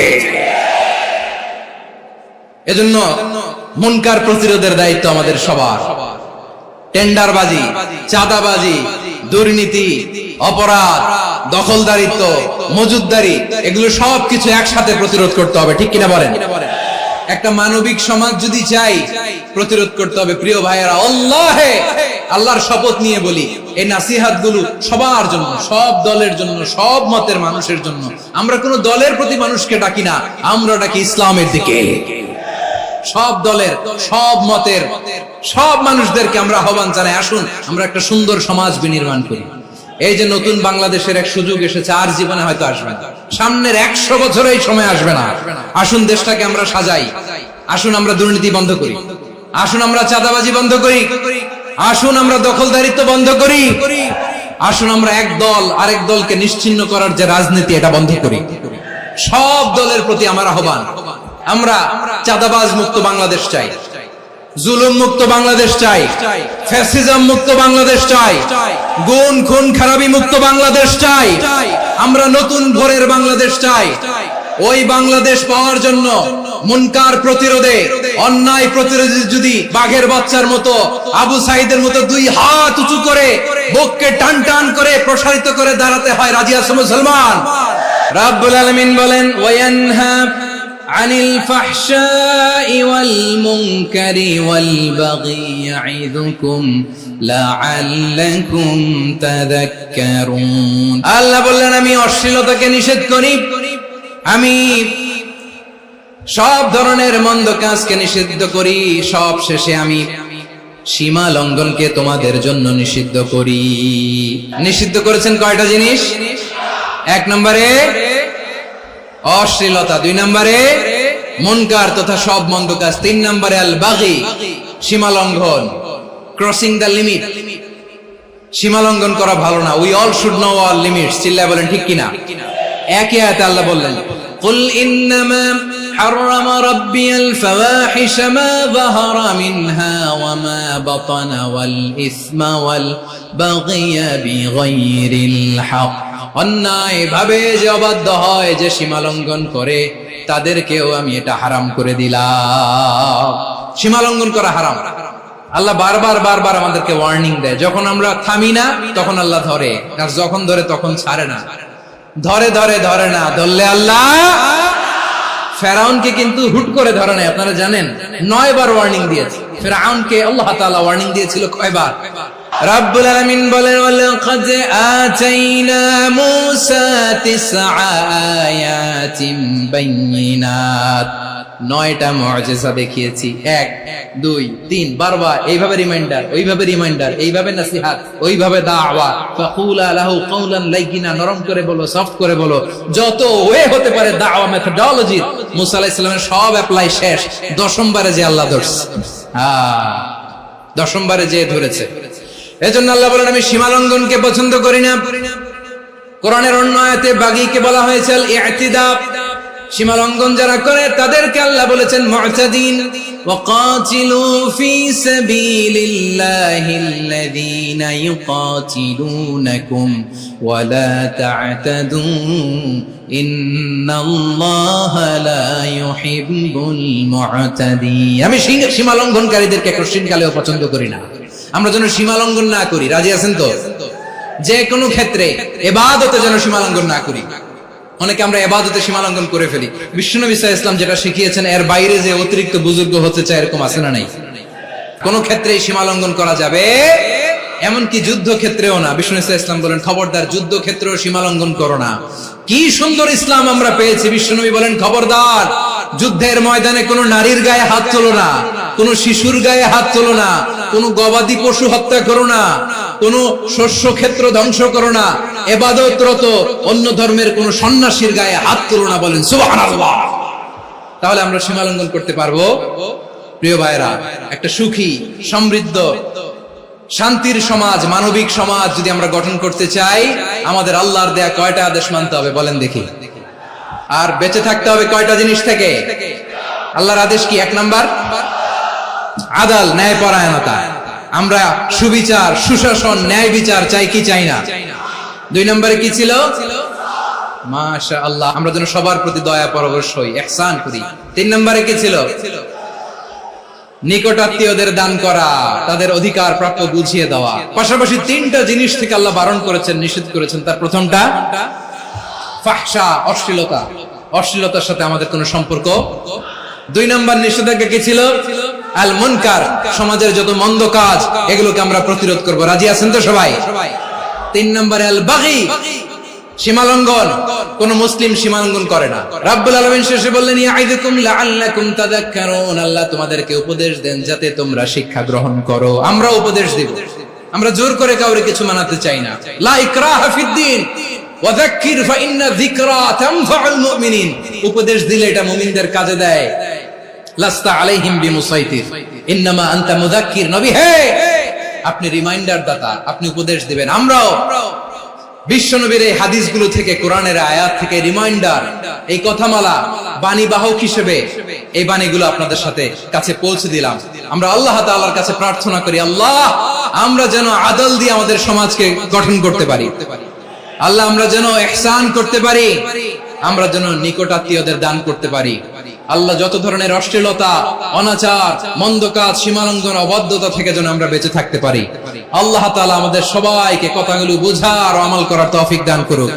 এজন্য মুনকার প্রতিরোধের দায়িত্ব আমাদের সবার। টেন্ডারবাজি, চাঁদাবাজি, দুর্নীতি, অপরাধ, দখলদারিত্ব, মজুদদারি, এগুলো সবকিছু একসাথে প্রতিরোধ করতে হবে। ঠিক কিনা বলেন? একটা মানবিক সমাজ যদি চাই, প্রতিরোধ করতে হবে। প্রিয় ভাইয়েরা, আল্লাহর শপথ নিয়ে বলি, এই নাসিহাত গুলো সবার জন্য, সব দলের জন্য, সব মতের মানুষের জন্য। আমরা কোন দলের প্রতি মানুষকে ডাকি না, আমরা ডাকি ইসলামের দিকে। সব দলের, সব মতের, সব মানুষদেরকে আমরা আহ্বান জানাই, আসুন আমরা একটা সুন্দর সমাজ বিনির্মাণ করি। এই যে নতুন বাংলাদেশের এক সুযোগ এসেছে, আর জীবনে হয়তো আসবে না, সামনের 100 বছরে এই সময় আসবে না। আসুন দেশটাকে আমরা সাজাই, আসুন আমরা দুর্নীতি বন্ধ করি, আসুন আমরা চাঁদাবাজি বন্ধ করি, আসুন আমরা দখলদারিত্ব বন্ধ করি, আসুন আমরা এক দল আরেক দলকে নিশ্চিহ্ন করার যে রাজনীতি, এটা বন্ধ করি। সব দলের প্রতি আমার আহ্বান, আমরা চাঁদাবাজ মুক্ত বাংলাদেশ চাই, জুলুম মুক্ত বাংলাদেশ চাই, ফ্যাসিজম মুক্ত বাংলাদেশ চাই, গুণ খুন খারাপি মুক্ত বাংলাদেশ চাই, আমরা নতুন ভোরের বাংলাদেশ চাই। ওই বাংলাদেশ পাওয়ার জন্য মুনকার প্রতিরোধে, অন্যায় প্রতিরোধে যদি বাঘের বাচ্চার মতো, আবু সাইদের মতো দুই হাত উঁচু করে বুককে টান টান করে প্রসারিত করে দাঁড়াতে হয়, রাজি আছো মুসলমান? রাব্বুল আলামিন বলেন, ওয়ায়ানহা আনিল ফাহশাই ওয়াল মুনকারি ওয়াল বাগি ইয়াইযুকুম লাআল্লাকুম তাযাক্কারুন। আল্লাহ বললেন, আমি অশ্লীলতাকে নিষেধ করি, আমি সব ধরনের মন্দ কাজকে নিষিদ্ধ করি, সব শেষে আমি সীমা লঙ্ঘনকে তোমাদের জন্য নিষিদ্ধ করি। নিষিদ্ধ করেছেন কয়টা জিনিস? 1 নম্বরে অশ্লীলতা, 2 নম্বরে মুনকার তথা সব মন্দ কাজ, 3 নম্বরে আল বাগি সীমা লঙ্ঘন, ক্রসিং দ্য লিমিট। সীমা লঙ্ঘন করা ভালো না। We all should know our limits. চিল্লায় বলেন ঠিক কিনা? একই আয়াতে আল্লাহ বললেন, কুল ইন্নামা হাররামা রাব্বিয়াল ফাওয়াহিশা মা যাহারা মিনহা ওয়া মা বাতানা ওয়াল ইসমা ওয়াল বাগিয়া বিগাইরিল হক। অন্যায় ভাবে যে অবাধ্য হয়, যে সীমা লঙ্ঘন করে, তাদেরকেও আমি এটা হারাম করে দিলাম। সীমা লঙ্ঘন করা হারাম। আল্লাহ বারবার বারবার আমাদেরকে ওয়ার্নিং দেয়। যখন আমরা থামি না তখন আল্লাহ ধরে, আর যখন ধরে তখন ছাড়ে না। ধরে ধরে ধরে না, ধরলে আল্লাহ। ফেরাউনকে কিন্তু হুট করে ধরে নাই, আপনারা জানেন 9 বার ওয়ার্নিং দিয়েছে। ফেরাউনকে আল্লাহ তাআলা ওয়ার্নিং দিয়েছিল কয়বার? রাব্বুল আলামিন বলেন, ওয়ালাকাদ আতাইনা মূসা 9 আয়াতিন বাইয়িনাত। 9টা মুআজিজা দেখিয়েছি। 1 2 3 বারবার এইভাবে রিমাইন্ডার, ওইভাবে রিমাইন্ডার, এইভাবে নসিহত, ওইভাবে দাওয়া। ফাকুলা লাহু কাওলান লাইয়িনা, নরম করে বলো, সফট করে বলো, যত ওয়ে হতে পারে দাওয়া মেথডোলজি। মুসা আলাইহিস সালামের সব অ্যাপ্লাই শেষ। 10ম বারে যে আল্লাহ ধরছে, 10ম বারে যে ধরেছে। এজন্য আল্লাহ বলেন, আমি সীমা লঙ্ঘনকে পছন্দ করি না। কোরআনের অন্য আয়াতে বাগীকে বলা হয়েছে আল ইতিদা। সীমা লঙ্ঘন যারা করে তাদেরকে আল্লাহ বলেছেন মুতাদিন। ওয়াকাতিলু ফি সাবিলিল্লাহিল্লাযীনা ইউকাতিলুনাকুম ওয়া লা তা'তাদু ইন্নাল্লাহা লা ইউহিব্বুল মুতাদিন। আমি সীমা লঙ্ঘনকারীদেরকে কোশ্চিনকালেও পছন্দ করি না। আমরা যেন সীমা লঙ্ঘন না করি, রাজি আছেন তো? যে কোনো ক্ষেত্রে ইবাদতে যেন সীমা লঙ্ঘন না করি। অনেকে আমরা ইবাদতে সীমা লঙ্ঘন করে ফেলি। বিশ্বনবী সাল্লাল্লাহু আলাইহি ওয়াসাল্লাম যেটা শিখিয়েছেন এর বাইরে যে অতিরিক্ত বুজুর্গ হতে চায়, এরকম আছে না নাই? কোন ক্ষেত্রে সীমা লঙ্ঘন করা যাবে, এমনকি যুদ্ধ ক্ষেত্রেও না। বিশ্বনবী সাল্লাল্লাহু আলাইহি ওয়াসাল্লাম বলেন, খবরদার যুদ্ধ ক্ষেত্রেও সীমা লঙ্ঘন করো না। কি সুন্দর ইসলাম আমরা পেয়েছি। বিশ্বনবী বলেন, খবরদার যুদ্ধের ময়দানে কোনো নারীর গায়ে হাত তোলো না, কোনো শিশুর গায়ে হাত তোলো না, কোনো গবাদি পশু হত্যা করো না, কোনো শস্য ক্ষেত্র ধ্বংস করো না, ইবাদতরত অন্য ধর্মের কোনো সন্ন্যাসীর গায়ে হাত তোলো না। বলেন সুবহানাল্লাহ। তাহলে আমরা সীমা লঙ্ঘন করতে পারবো? প্রিয় ভাইরা, একটা সুখী, সমৃদ্ধ, শান্তির সমাজ, মানবিক সমাজ যদি আমরা গঠন করতে চাই, আমাদের আল্লাহর দেয়া কয়টা আদেশ মানতে হবে বলেন দেখি? আর বেঁচে থাকতে হবে কয়টা জিনিস থেকে? আল্লাহর আদেশ কি? 1 নাম্বার আদাল, ন্যায়পরায়ণতা। আমরা সুবিচার, সুশাসন, ন্যায় বিচার চাই কি চাই না? 2 নম্বরে কি ছিল? মাশাআল্লাহ, আমরা যেন সবার প্রতি দয়া পরবশ হই, ইহসান করি। 3 নম্বরে কি ছিল? নিকটাত্মীয়দের দান করা, তাদের অধিকার প্রাপ্য বুঝিয়ে দেওয়া। পাশাপাশি 3টা জিনিস থেকে আল্লাহ বারণ করেছেন, নিষেধ করেছেন। তার প্রথমটা ফাহশা, অশ্লীলতা। অশ্লীলতার সাথে আমাদের কোনো সম্পর্ক। 2 নম্বর নিষেধাজ্ঞা কি ছিল? আল মুনকার, সমাজের যত মন্দ কাজ এগুলোকে আমরা প্রতিরোধ করব। রাজি আছেন তো সবাই? 3 নম্বরে আল বাগি, সীমালঙ্ঘন। কোন মুসলিম সীমালঙ্ঘন করে না। রাব্বুল আলামিন শেষে বললেন, ইয়াইযুকুম লাআল্লাকুম তাযাক্কারুন। আল্লাহ তোমাদেরকে উপদেশ দেন যাতে তোমরা শিক্ষা গ্রহণ করো। আমরা উপদেশ দেব, আমরা জোর করে কাউরে কিছু মানাতে চাই না। লা ইকরাহা ফিদ্দীন ওয়াযাক্কির ফাইন্না যিকরা তানফাউল মুমিনিন। উপদেশ দিলে এটা মুমিনদের কাজে দেয়। লাস্তা আলাইহিম বিমুসাইতির ইন্নামা আনতা মুযাক্কির। নবী হে, আপনি রিমাইন্ডার দাতা, আপনি উপদেশ দিবেন। আমরাও বিশ্বনবীর এই হাদিসগুলো থেকে, কোরআনের আয়াত থেকে রিমাইন্ডার, এই কথামালা বাণী বাহক হিসেবে এই বাণীগুলো আপনাদের সাথে কাছে পৌঁছে দিলাম। আমরা আল্লাহ তাআলার কাছে প্রার্থনা করি, আল্লাহ আমরা যেন আদল দিয়ে আমাদের সমাজকে গঠন করতে পারি, আল্লাহ আমরা যেন ইহসান করতে পারি, আমরা যেন নিকটাত্মীয়দের দান করতে পারি। আল্লাহ যত ধরনের অশ্লীলতা, অনাচার, মন্দ কাজ, সীমালঙ্ঘন, অবাধ্যতা থেকে যেন আমরা বেঁচে থাকতে পারি। আল্লাহ তাআলা আমাদের সবাইকে কথাগুলো বোঝার ও আমল করার তৌফিক দান করুক।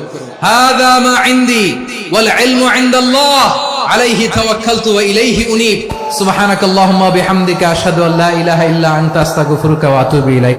হাযা মা ইনদি ওয়াল ইলমু ইনদাল্লাহ আলাইহি তাওয়াক্কালতু ওয়া ইলাইহি উনীব। সুবহানাকাল্লাহুম্মা ওয়া বিহামদিকা আশহাদু আল্লা ইলাহা ইল্লা আনতা আস্তাগফিরুকা ওয়া আতুবু ইলাইক।